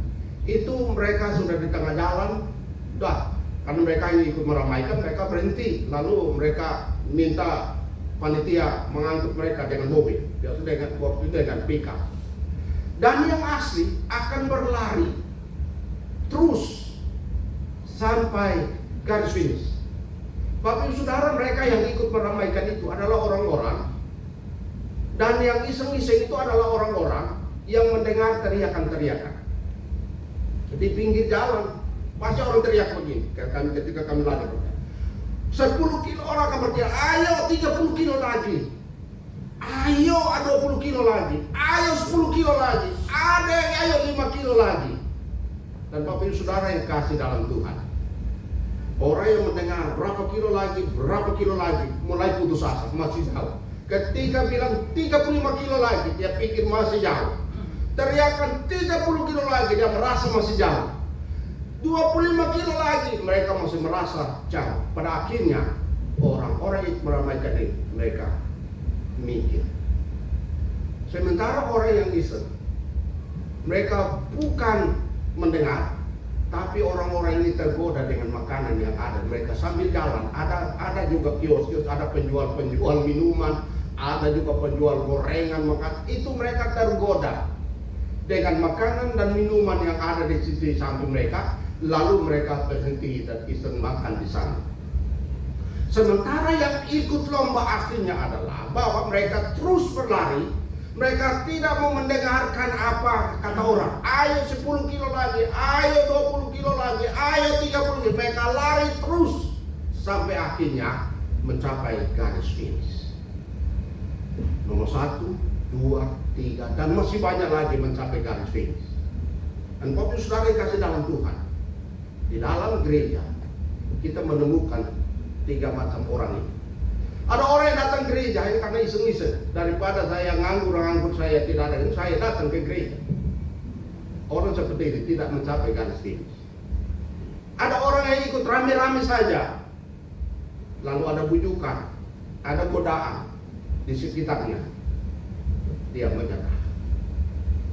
itu mereka sudah di tengah jalan, karena mereka yang ikut meramaikan, mereka berhenti, lalu mereka minta panitia mengangkut mereka dengan mobil, biasanya dengan pickup. Dan yang asli akan berlari terus sampai garis finish. Bapak Saudara, mereka yang ikut meramaikan itu adalah orang-orang, dan yang iseng-iseng itu adalah orang-orang yang mendengar teriakan-teriakan. di pinggir jalan. Pasti orang teriak begini, ketika kami lari. 10 kilo orang akan berteriak, ayo 30 kilo lagi. Ayo 20 kilo lagi. Ayo 10 kilo lagi. Ada yang ayo 5 kilo lagi. Dan Bapak Ibu Saudara yang kasih dalam Tuhan, orang yang mendengar berapa kilo lagi, mulai putus asa, masih jauh. Ketika bilang 35 kilo lagi, dia pikir masih jauh. Teriakan 30 kilo lagi, dia merasa masih jauh. 25 kilo lagi, mereka masih merasa jauh. Pada akhirnya, orang-orang yang meramaikan ini, mereka mikir. Sementara orang yang iseng, mereka bukan mendengar, tapi orang-orang ini tergoda dengan makanan yang ada. Mereka sambil jalan, ada juga kios-kios, ada penjual-penjual minuman, ada juga penjual gorengan, makan. Itu mereka tergoda dengan makanan dan minuman yang ada di sisi samping mereka. Lalu mereka berhenti dan iseng makan di sana. Sementara yang ikut lomba aslinya adalah bahwa mereka terus berlari. Mereka tidak mau mendengarkan apa kata orang. Ayo 10 kilo lagi, ayo 20 kilo lagi, ayo 30 kilo. Mereka lari terus sampai akhirnya mencapai garis finish. Nomor 1, 2, 3, dan masih banyak lagi mencapai garis finish. Dan Bapak Saudara yang kasih dalam Tuhan, di dalam gereja kita menemukan 3 macam orang ini. Ada orang yang datang ke gereja ini karena iseng-iseng. Daripada saya nganggur saya tidak ada, saya datang ke gereja. Orang seperti ini tidak mencapai garis finish. Ada orang yang ikut rame-rame saja, lalu ada bujukan, ada godaan di sekitarnya, dia menyerah.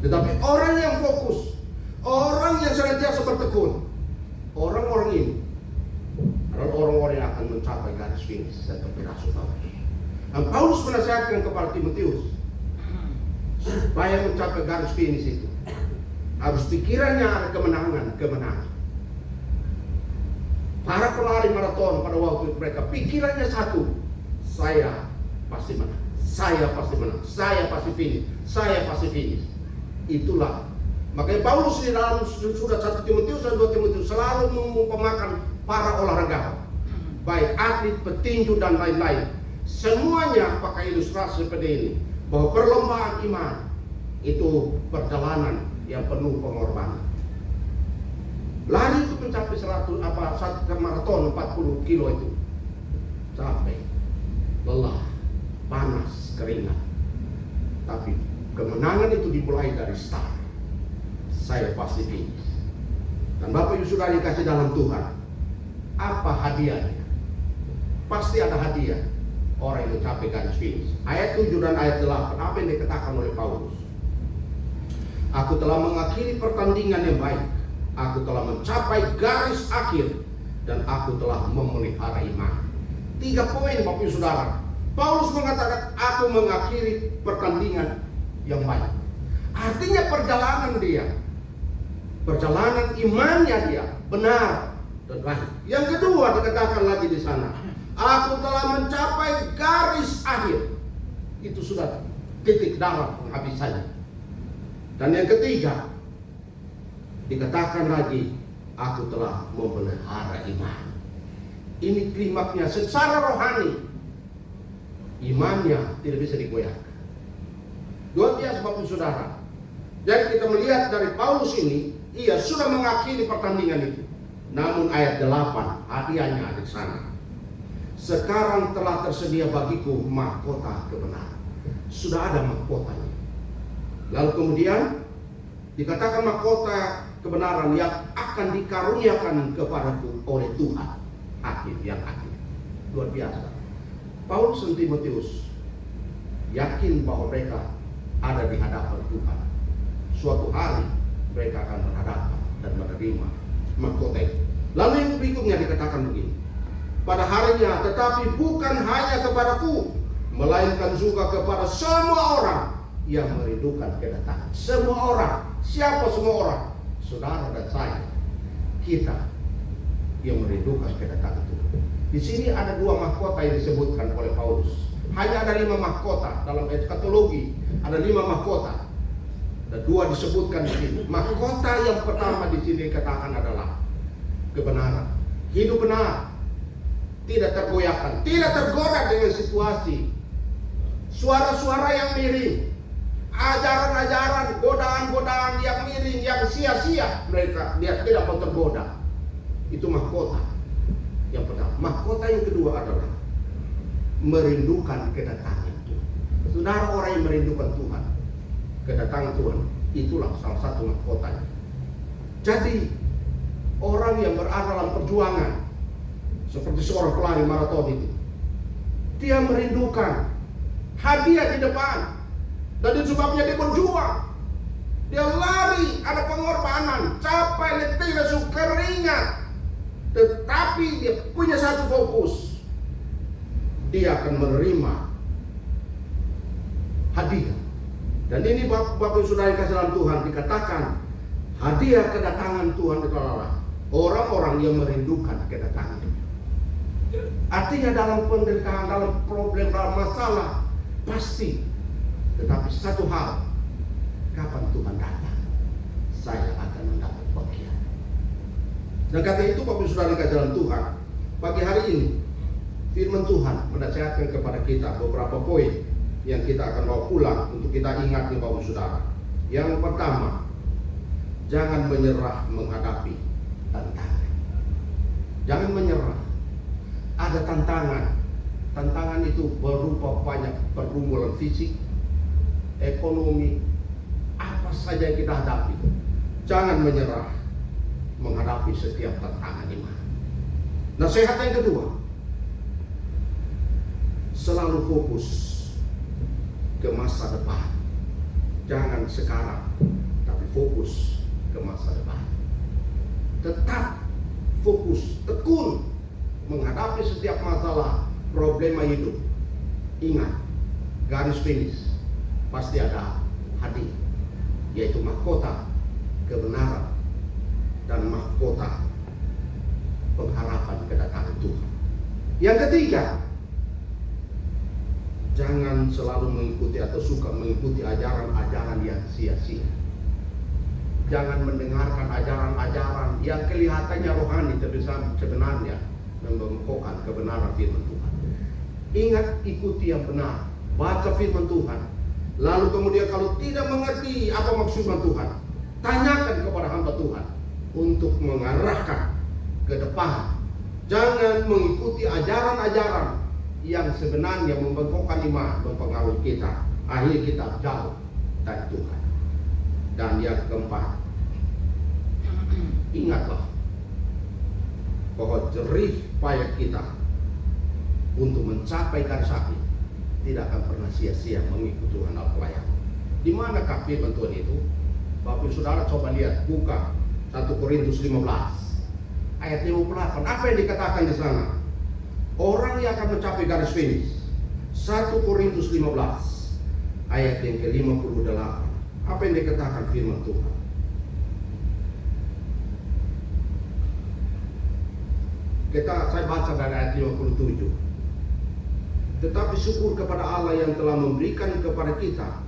Tetapi orang yang fokus, orang yang senantiasa bertekun, orang-orang ini adalah orang-orang yang akan mencapai garis finish seperti Rasul Paulus. Dan Paulus menasihatkan kepada Timotius supaya mencapai garis finish itu harus pikirannya ada kemenangan. Para pelari maraton pada waktu mereka pikirannya satu, saya pasti menang, saya pasti menang, saya pasti finish. Itulah makanya Paulus di dalam surat 1 Timotius dan 2 Timotius selalu mengumpamakan para olahraga, baik atlet, petinju dan lain-lain. Semuanya pakai ilustrasi seperti ini, bahwa perlombaan iman itu perjalanan yang penuh pengorbanan. Lari untuk mencapai satu maraton 40 kilo itu capek, lelah, panas, keringat. Tapi kemenangan itu dimulai dari start. Saya pasti finish. Dan Bapak Ibu Saudara dikasih dalam Tuhan, apa hadiahnya? Pasti ada hadiah orang yang mencapai garis finish. Ayat 7 dan ayat 8, apa yang dikatakan oleh Paulus? Aku telah mengakhiri pertandingan yang baik, aku telah mencapai garis akhir, dan aku telah memelihara iman. 3 poin Bapak Ibu Saudara. Paulus mengatakan, aku mengakhiri pertandingan yang baik. Artinya perjalanan imannya dia benar dan baik. Yang kedua dikatakan lagi di sana, aku telah mencapai garis akhir. Itu sudah titik darah penghabisannya. Dan yang ketiga dikatakan lagi, aku telah memelihara iman. Ini klimaksnya secara rohani. Imannya tidak bisa digoyahkan. Luar biasa Bapak Saudara. Jadi kita melihat dari Paulus ini, ia sudah mengakhiri pertandingan itu. Namun ayat 8, hadiahnya ada di sana. Sekarang telah tersedia bagiku mahkota kebenaran. Sudah ada mahkotanya. Lalu kemudian dikatakan mahkota kebenaran yang akan dikaruniakan kepadaku oleh Tuhan yang akhir. Luar biasa. Paulus dan Timotius yakin bahwa mereka ada di hadapan Tuhan. Suatu hari mereka akan berhadapan dan menerima mahkota itu. Lalu yang berikutnya dikatakan begini, pada harinya, tetapi bukan hanya kepadaku, melainkan juga kepada semua orang yang merindukan kedatangan. Semua orang. Siapa semua orang? Saudara dan saya. Kita yang merindukan kedatangan Tuhan. Di sini ada 2 mahkota yang disebutkan oleh Paulus. Hanya ada 5 mahkota dalam eskatologi. Ada 5 mahkota. Dan 2 disebutkan di sini. Mahkota yang pertama di sini dikatakan adalah kebenaran. Hidup benar, tidak tergoyahkan, tidak tergoda dengan situasi, suara-suara yang miring, ajaran-ajaran, godaan-godaan yang miring, yang sia-sia. Dia tidak mau tergoda. Itu mahkota yang pertama. Mahkota yang kedua adalah merindukan kedatangan Tuhan. Saudara, orang yang merindukan Tuhan, kedatangan Tuhan, itulah salah satu mahkotanya. Jadi orang yang berada dalam perjuangan seperti seorang pelari maraton itu, dia merindukan hadiah di depan, dan itu sebabnya dia berjuang. Dia lari, ada pengorbanan, capek, letih, lesu, keringat, tetapi dia punya satu fokus. Dia akan menerima hadiah. Dan ini Bapak Ibu Saudara yang kasih dalam Tuhan, dikatakan hadiah kedatangan Tuhan itu adalah orang-orang yang merindukan kedatangan. Artinya dalam penderitaan, dalam problem, dalam masalah, pasti. Tetapi satu hal, kapan Tuhan datang, saya akan mendapat bagian. Dan kata itu Bapak Ibu Saudara yang kasih dalam Tuhan, pagi hari ini firman Tuhan menasihatkan kepada kita beberapa poin yang kita akan bawa pulang untuk kita ingat nih Bapak Saudara. Yang pertama, jangan menyerah menghadapi tantangan. Jangan menyerah. Ada tantangan. Tantangan itu berupa banyak pergumulan fisik, ekonomi, apa saja yang kita hadapi. Jangan menyerah menghadapi setiap tantangan iman. Nasihat yang kedua, selalu fokus ke masa depan. Jangan sekarang, tapi fokus ke masa depan. Tetap fokus, tekun menghadapi setiap masalah, problema hidup. Ingat, garis finish pasti ada hadiah, yaitu mahkota kebenaran dan mahkota pengharapan kedatangan Tuhan. Yang ketiga, jangan selalu mengikuti atau suka mengikuti ajaran-ajaran yang sia-sia. Jangan mendengarkan ajaran-ajaran yang kelihatannya rohani, tapi sebenarnya membengkokkan kebenaran firman Tuhan. Ingat, ikuti yang benar, baca firman Tuhan. Lalu kemudian kalau tidak mengerti apa maksud firman Tuhan, tanyakan kepada hamba Tuhan untuk mengarahkan ke depan. Jangan mengikuti ajaran-ajaran yang sebenarnya membengkokkan iman, mempengaruhi kita, akhirnya kita jauh dari Tuhan. Dan yang keempat, ingatlah bahwa jerih payah kita untuk mencapai garis akhir tidak akan pernah sia-sia mengikuti Tuhan dalam pelayanan. Di manakah firman Tuhan itu? Bapak Saudara coba lihat, buka 1 Korintus 15 ayat 58. Apa yang dikatakan di sana? Orang yang akan mencapai garis finish. 1 Korintus 15 ayat yang ke-58. Apa yang dikatakan firman Tuhan? Saya baca dari ayat 57. Tetapi syukur kepada Allah yang telah memberikan kepada kita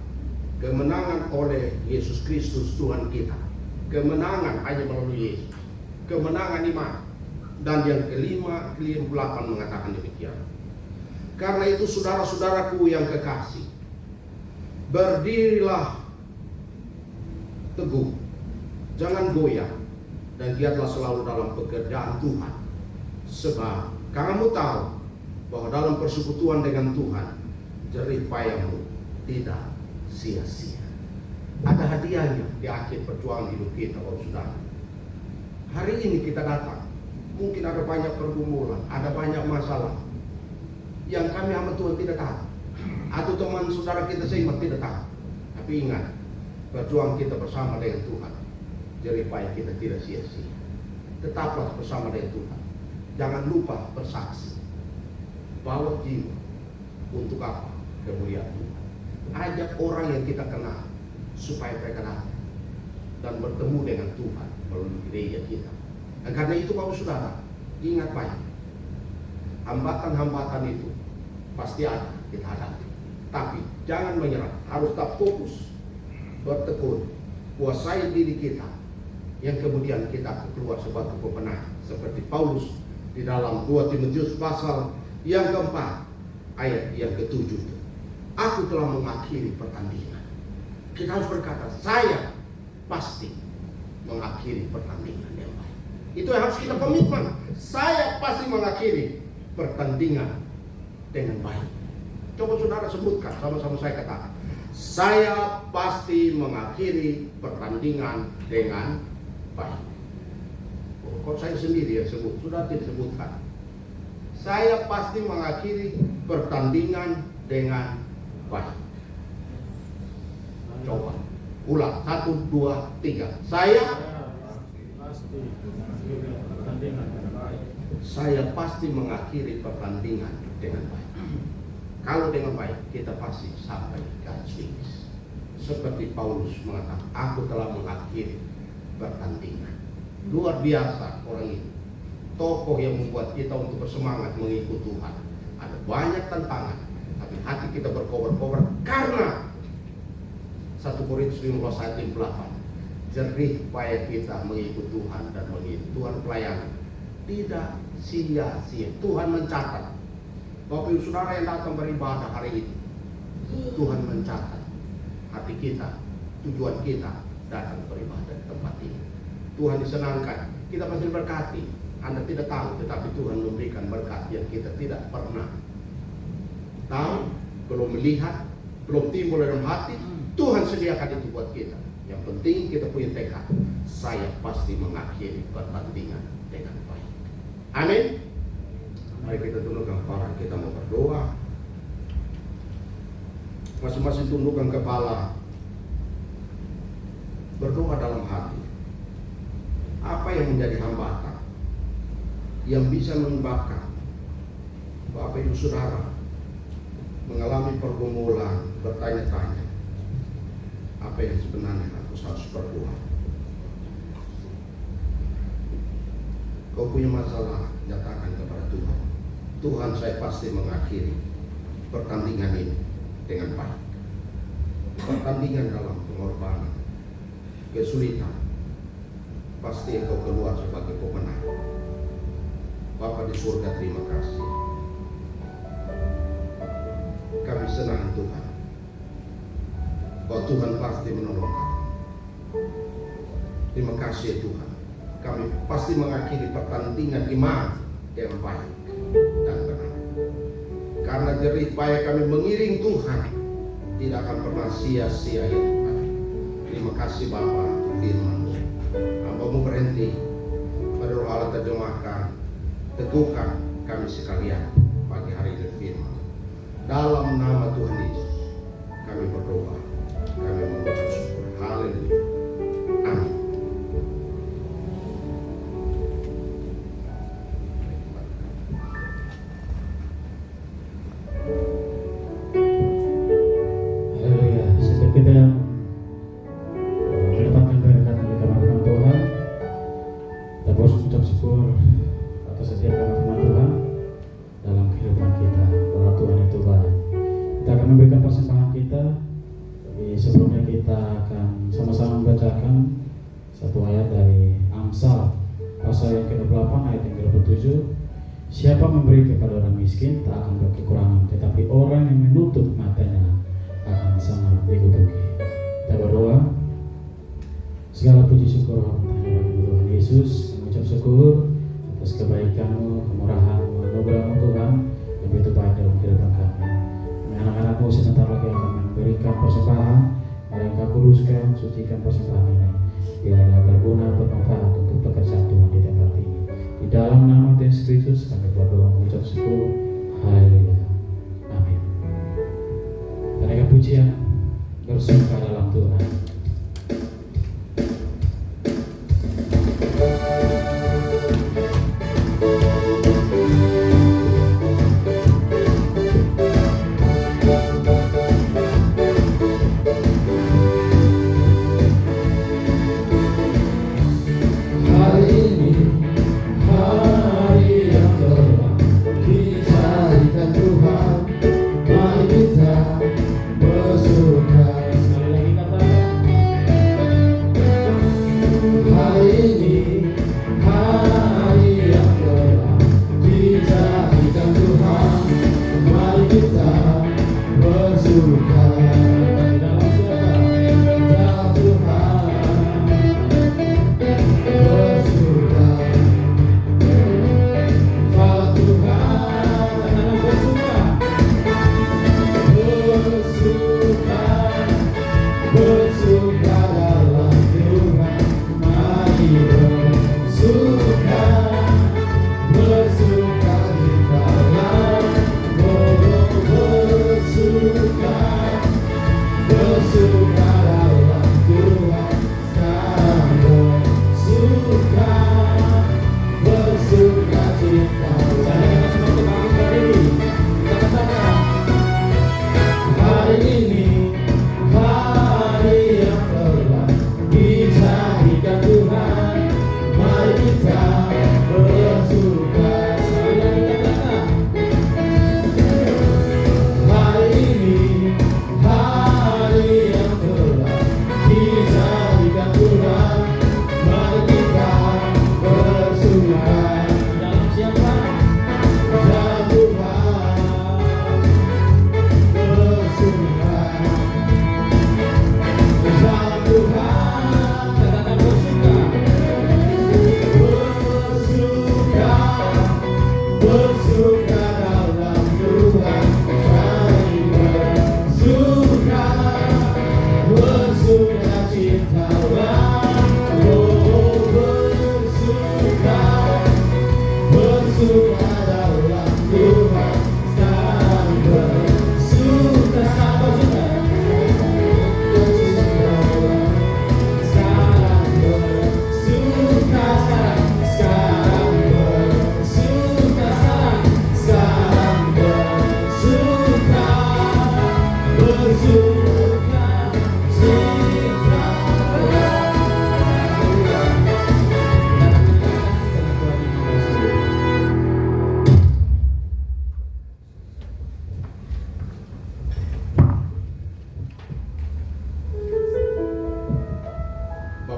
kemenangan oleh Yesus Kristus Tuhan kita. Kemenangan hanya melalui Yesus. Kemenangan iman. Dan yang ke-58 mengatakan demikian. Karena itu saudara-saudaraku yang kekasih, berdirilah teguh, jangan goyah, dan giatlah selalu dalam pekerjaan Tuhan. Sebab kamu tahu bahwa dalam persekutuan dengan Tuhan, jerih payahmu tidak sia-sia. Ada hadiahnya di akhir perjuangan hidup kita, saudara. Hari ini kita datang, mungkin ada banyak pergumulan, ada banyak masalah yang kami hamba Tuhan tidak tahu, atau teman saudara kita seiman tidak tahu. Tapi ingat, perjuangan kita bersama dengan Tuhan, jerih payah kita tidak sia-sia. Tetaplah bersama dengan Tuhan. Jangan lupa bersaksi, bawa jiwa untuk apa? Kemuliaan Tuhan. Ajak orang yang kita kenal supaya mereka datang dan bertemu dengan Tuhan melalui gereja kita. Dan karena itu Bapak Saudara, ingat baik, hambatan-hambatan itu pasti ada kita hadapi. Tapi jangan menyerah, harus tetap fokus. bertekun, kuasai diri kita, yang kemudian kita keluar sebagai pemenang. Seperti Paulus di dalam 2 Timotius pasal yang keempat, ayat yang ke-7. Aku telah mengakhiri pertandingan. Kita harus berkata, saya pasti mengakhiri pertandingan yang baik. Itu yang harus kita komitmen. Saya pasti mengakhiri pertandingan dengan baik. Coba saudara sebutkan, sama-sama saya katakan. Saya pasti mengakhiri pertandingan dengan baik. Kok saya sendiri yang sebut, sudah tidak sebutkan. Saya pasti mengakhiri pertandingan dengan baik. Coba ulang, 1, 2, 3. Saya pasti mengakhiri pertandingan dengan baik. Kalau dengan baik, kita pasti sampai garis finish. Seperti Paulus mengatakan, aku telah mengakhiri pertandingan. Luar biasa orang ini. Tokoh yang membuat kita untuk bersemangat mengikut Tuhan. Ada banyak tantangan, tapi hati kita berkobar-kobar karena 1 Korintus 15 ayat 8. Jerih payah kita mengikut Tuhan dan mengikut Tuhan pelayanan. Tidak sia-sia. Tuhan mencatat. Bapak Ibu Saudara yang datang beribadah hari ini, Tuhan mencatat hati kita, tujuan kita datang beribadah di tempat ini. Tuhan disenangkan, kita pasti berkati. Anda tidak tahu, tetapi Tuhan memberikan berkat yang kita tidak pernah tahu, belum melihat, belum timbul dalam hati. Tuhan sediakan itu buat kita. Yang penting kita punya tekad. Saya pasti mengakhiri pertandingan dengan baik. Amin. Mari kita tundukkan kepala, kita mau berdoa. Masing-masing tundukkan kepala. Berdoa dalam hati. Apa yang menjadi hambatan yang bisa menyebabkan Bapak Ibu Saudara mengalami pergumulan, bertanya-tanya, apa yang sebenarnya aku harus berdoa? Kau punya masalah, nyatakan kepada Tuhan. Tuhan, saya pasti mengakhiri pertandingan ini dengan baik. Pertandingan dalam pengorbanan, kesulitan, pasti engkau keluar sebagai pemenang. Bapa di surga, terima kasih. Kami senang Tuhan, bahwa Tuhan pasti menolong kami. Terima kasih Tuhan. Kami pasti mengakhiri pertandingan iman yang baik dan benar. Karena jerih payah kami mengiring Tuhan, tidak akan pernah sia-sia ya Tuhan. Terima kasih Bapa untuk firman-Mu. Hamba-Mu berhenti pada roh Allah terjemahkan, teguhkan kami sekalian pagi hari ini firman. Dalam nama Tuhan Yesus kami berdoa, kami mengucap syukur. Haleluya. Amin. Haleluya. Setiap kita mendapatkan berkat dari firman Tuhan, kita harus mengucap syukur atas setiap firman Tuhan dalam kehidupan kita, bahwa Tuhan itu baik. Kita akan memberikan persembahan kita, tapi sebelumnya kita akan sama-sama membacakan satu ayat dari Amsal pasal yang ke-28 ayat yang ke-27. Siapa memberi kepada orang miskin tak akan berkekurangan, tetapi orang yang menutup matanya akan sangat dikutuki. Kita berdoa. Segala puji syukur hanya bagi Tuhan Yesus. Mengucap syukur atas kebaikan-Mu, kemurahan-Mu, anugerah-Mu Tuhan yang begitu baik dalam kehidupan kami. Anak-anak-Mu sebentar lagi akan memberikan persembahan. Mari Engkau kuduskan, sucikan persembahan ini, biarlah berguna, bermanfaat untuk pekerjaan Tuhan di tempat ini. Di dalam nama Yesus Kristus kami berdoa mengucap syukur. Haleluya. Amin. Tenaga pujian bersuka dalam Tuhan. Tuhan, mari kita bersuka. Sekali lagi katakan.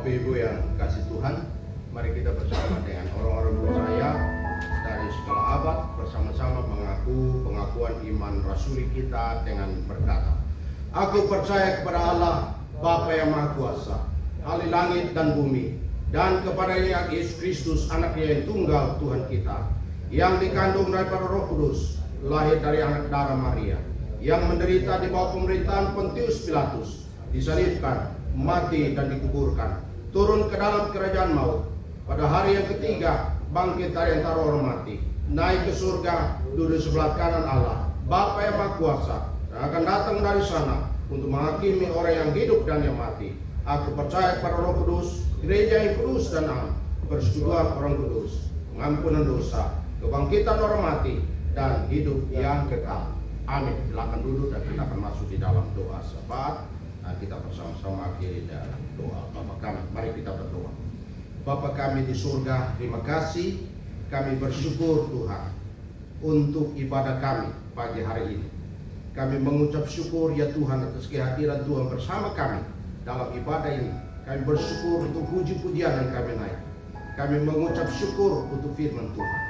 Bapak Ibu yang kasih Tuhan, mari kita bersama dengan orang-orang percaya dari segala abad bersama-sama mengaku pengakuan iman rasuli kita dengan berkata, aku percaya kepada Allah Bapa yang Maha Kuasa, ahli langit dan bumi, dan kepada Yesus Kristus anaknya yang tunggal Tuhan kita, yang dikandung daripada Roh Kudus, lahir dari anak darah Maria, yang menderita di bawah pemerintahan Pontius Pilatus, disalibkan, mati dan dikuburkan, turun ke dalam kerajaan maut, pada hari yang ketiga bangkit dari antara orang mati, naik ke surga, duduk sebelah kanan Allah Bapa yang Maha Kuasa, dan akan datang dari sana untuk menghakimi orang yang hidup dan yang mati. Aku percaya pada Roh Kudus, gereja yang kudus dan am, persekutuan orang kudus, pengampunan dosa, kebangkitan orang mati, dan hidup yang kekal. Amin. Silakan duduk dan kita akan masuk di dalam doa syafaat. Nah, kita bersama-sama akhiri dalam doa. Bapa kami, mari kita berdoa. Bapa kami di surga, terima kasih. Kami bersyukur Tuhan untuk ibadah kami pagi hari ini. Kami mengucap syukur ya Tuhan atas kehadiran Tuhan bersama kami dalam ibadah ini. Kami bersyukur untuk puji-pujian yang kami naik. Kami mengucap syukur untuk firman Tuhan.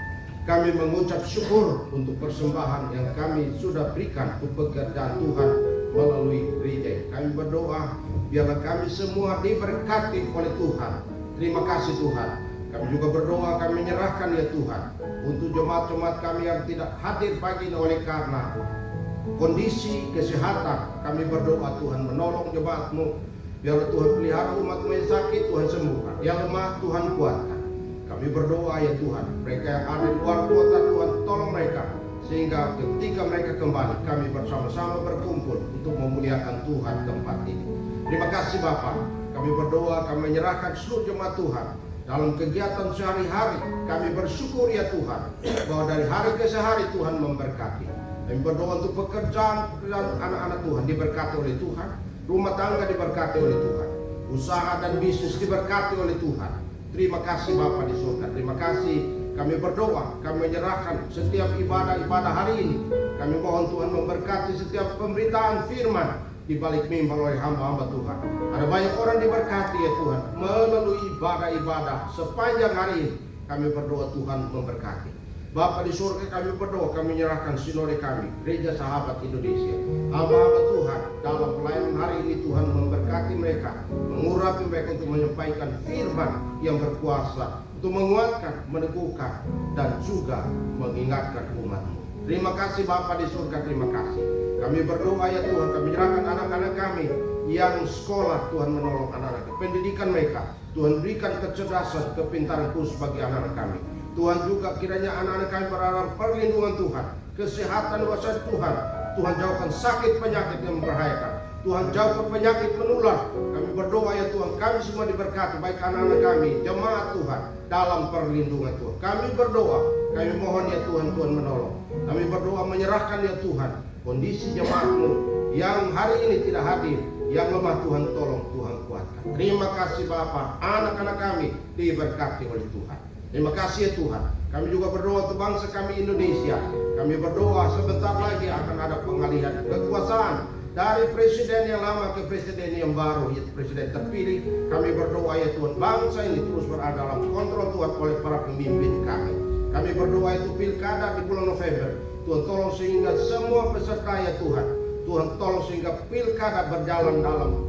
Kami mengucap syukur untuk persembahan yang kami sudah berikan untuk pekerjaan Tuhan melalui gereja. Kami berdoa biarlah kami semua diberkati oleh Tuhan. Terima kasih Tuhan. Kami juga berdoa, kami menyerahkan ya Tuhan untuk jemaat-jemaat kami yang tidak hadir pagi ini oleh karena kondisi kesehatan. Kami berdoa Tuhan menolong jemaat-Mu. Biarlah Tuhan pelihara umat-Mu yang sakit, Tuhan sembuhkan. Yang lemah Tuhan kuatkan. Kami berdoa ya Tuhan, mereka yang ada di luar kota Tuhan tolong mereka, sehingga ketika mereka kembali kami bersama-sama berkumpul untuk memuliakan Tuhan tempat ini. Terima kasih Bapa. Kami berdoa, kami menyerahkan seluruh jemaat Tuhan dalam kegiatan sehari-hari. Kami bersyukur ya Tuhan bahwa dari hari ke hari Tuhan memberkati. Kami berdoa untuk pekerjaan anak-anak Tuhan diberkati oleh Tuhan, rumah tangga diberkati oleh Tuhan, usaha dan bisnis diberkati oleh Tuhan. Terima kasih Bapa di surga. Terima kasih. Kami berdoa, kami menyerahkan setiap ibadah hari ini. Kami mohon Tuhan memberkati setiap pemberitaan firman di balik mimbar oleh hamba-hamba Tuhan. Ada banyak orang diberkati ya Tuhan melalui ibadah-ibadah sepanjang hari ini. Kami berdoa Tuhan memberkati. Bapa di surga, kami berdoa, kami menyerahkan sinode kami, Gereja Sahabat Indonesia. Hamba-hamba Tuhan dalam pelayanan hari ini Tuhan memberkati mereka, mengurapi mereka untuk menyampaikan firman yang berkuasa, untuk menguatkan, meneguhkan, dan juga mengingatkan umat-Mu. Terima kasih Bapa di surga, terima kasih. Kami berdoa ya Tuhan, kami menyerahkan anak-anak kami yang sekolah, Tuhan menolong anak-anak, pendidikan mereka, Tuhan berikan kecerdasan, kepintaran khusus bagi anak-anak kami. Tuhan juga kiranya anak-anak kami berharap perlindungan Tuhan, kesehatan wasiat Tuhan. Tuhan jauhkan sakit penyakit yang membahayakan. Tuhan jauhkan penyakit menular. Kami berdoa ya Tuhan, kami semua diberkati, baik anak-anak kami, jemaat Tuhan, dalam perlindungan Tuhan. Kami berdoa, kami mohon ya Tuhan, Tuhan menolong. Kami berdoa menyerahkan ya Tuhan, kondisi jemaat-Mu yang hari ini tidak hadir, yang lemah Tuhan tolong, Tuhan kuatkan. Terima kasih Bapa, anak-anak kami diberkati oleh Tuhan. Terima kasih ya Tuhan. Kami juga berdoa untuk bangsa kami Indonesia. Kami berdoa sebentar lagi akan ada pengalihan kekuasaan dari presiden yang lama ke presiden yang baru, yaitu presiden terpilih. Kami berdoa ya Tuhan, bangsa ini terus berada dalam kontrol Tuhan oleh para pemimpin kami. Kami berdoa itu pilkada di bulan November. Tuhan tolong sehingga semua peserta ya Tuhan. Tuhan tolong sehingga pilkada berjalan dalam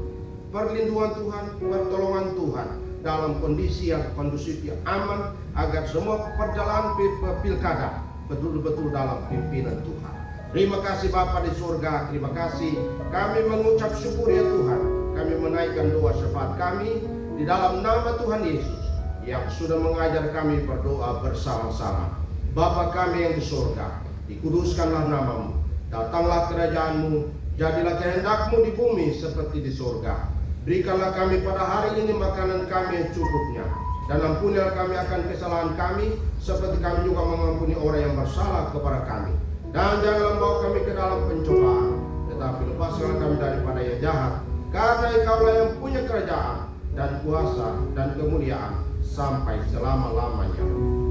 perlindungan Tuhan, pertolongan Tuhan, dalam kondisi yang kondusif, yang aman, agar semua perjalanan pilkada betul-betul dalam pimpinan Tuhan. Terima kasih Bapa di surga, terima kasih. Kami mengucap syukur ya Tuhan. Kami menaikkan doa syafaat kami di dalam nama Tuhan Yesus yang sudah mengajar kami berdoa bersama-sama. Bapa kami yang di surga, dikuduskanlah namamu, datanglah kerajaan-Mu, jadilah kehendak-Mu di bumi seperti di surga. Berikanlah kami pada hari ini makanan kami yang cukupnya, dan ampunilah kami akan kesalahan kami, seperti kami juga mengampuni orang yang bersalah kepada kami. Dan janganlah membawa kami ke dalam pencobaan, tetapi lepaskanlah kami daripada yang jahat, karena Engkaulah yang punya kerajaan dan kuasa dan kemuliaan sampai selama-lamanya.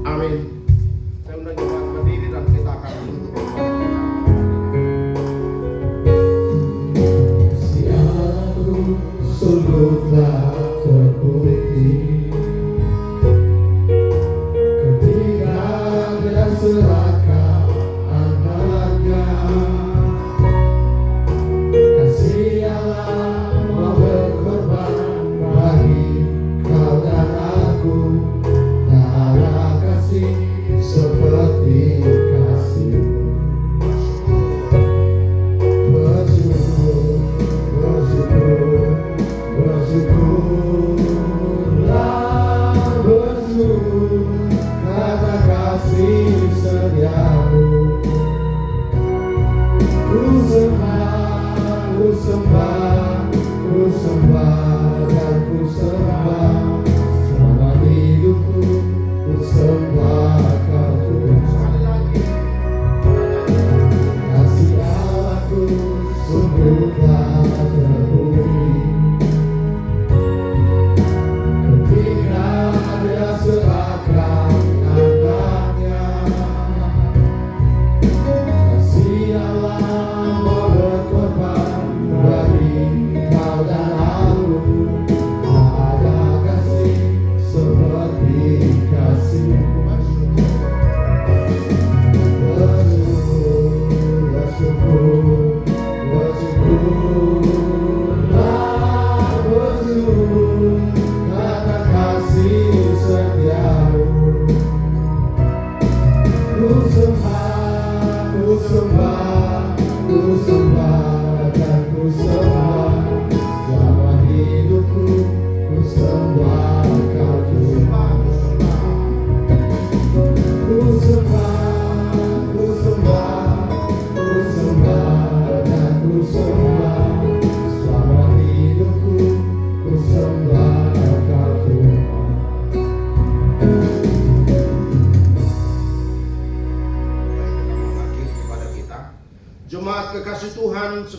Amin. Saya undang jemaat berdiri dan kita akan menutup ibadah kita. Sungguhlah terpuji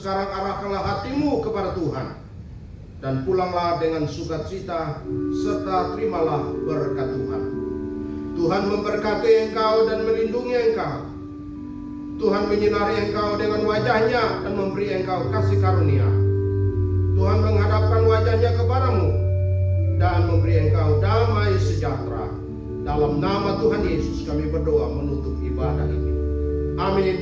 sekarang arahkanlah hatimu kepada Tuhan dan pulanglah dengan sukacita serta terimalah berkat Tuhan. Tuhan memberkati engkau dan melindungi engkau. Tuhan menyinari engkau dengan wajahnya dan memberi engkau kasih karunia. Tuhan menghadapkan wajahnya kepadamu dan memberi engkau damai sejahtera. Dalam nama Tuhan Yesus kami berdoa menutup ibadah ini. Amin.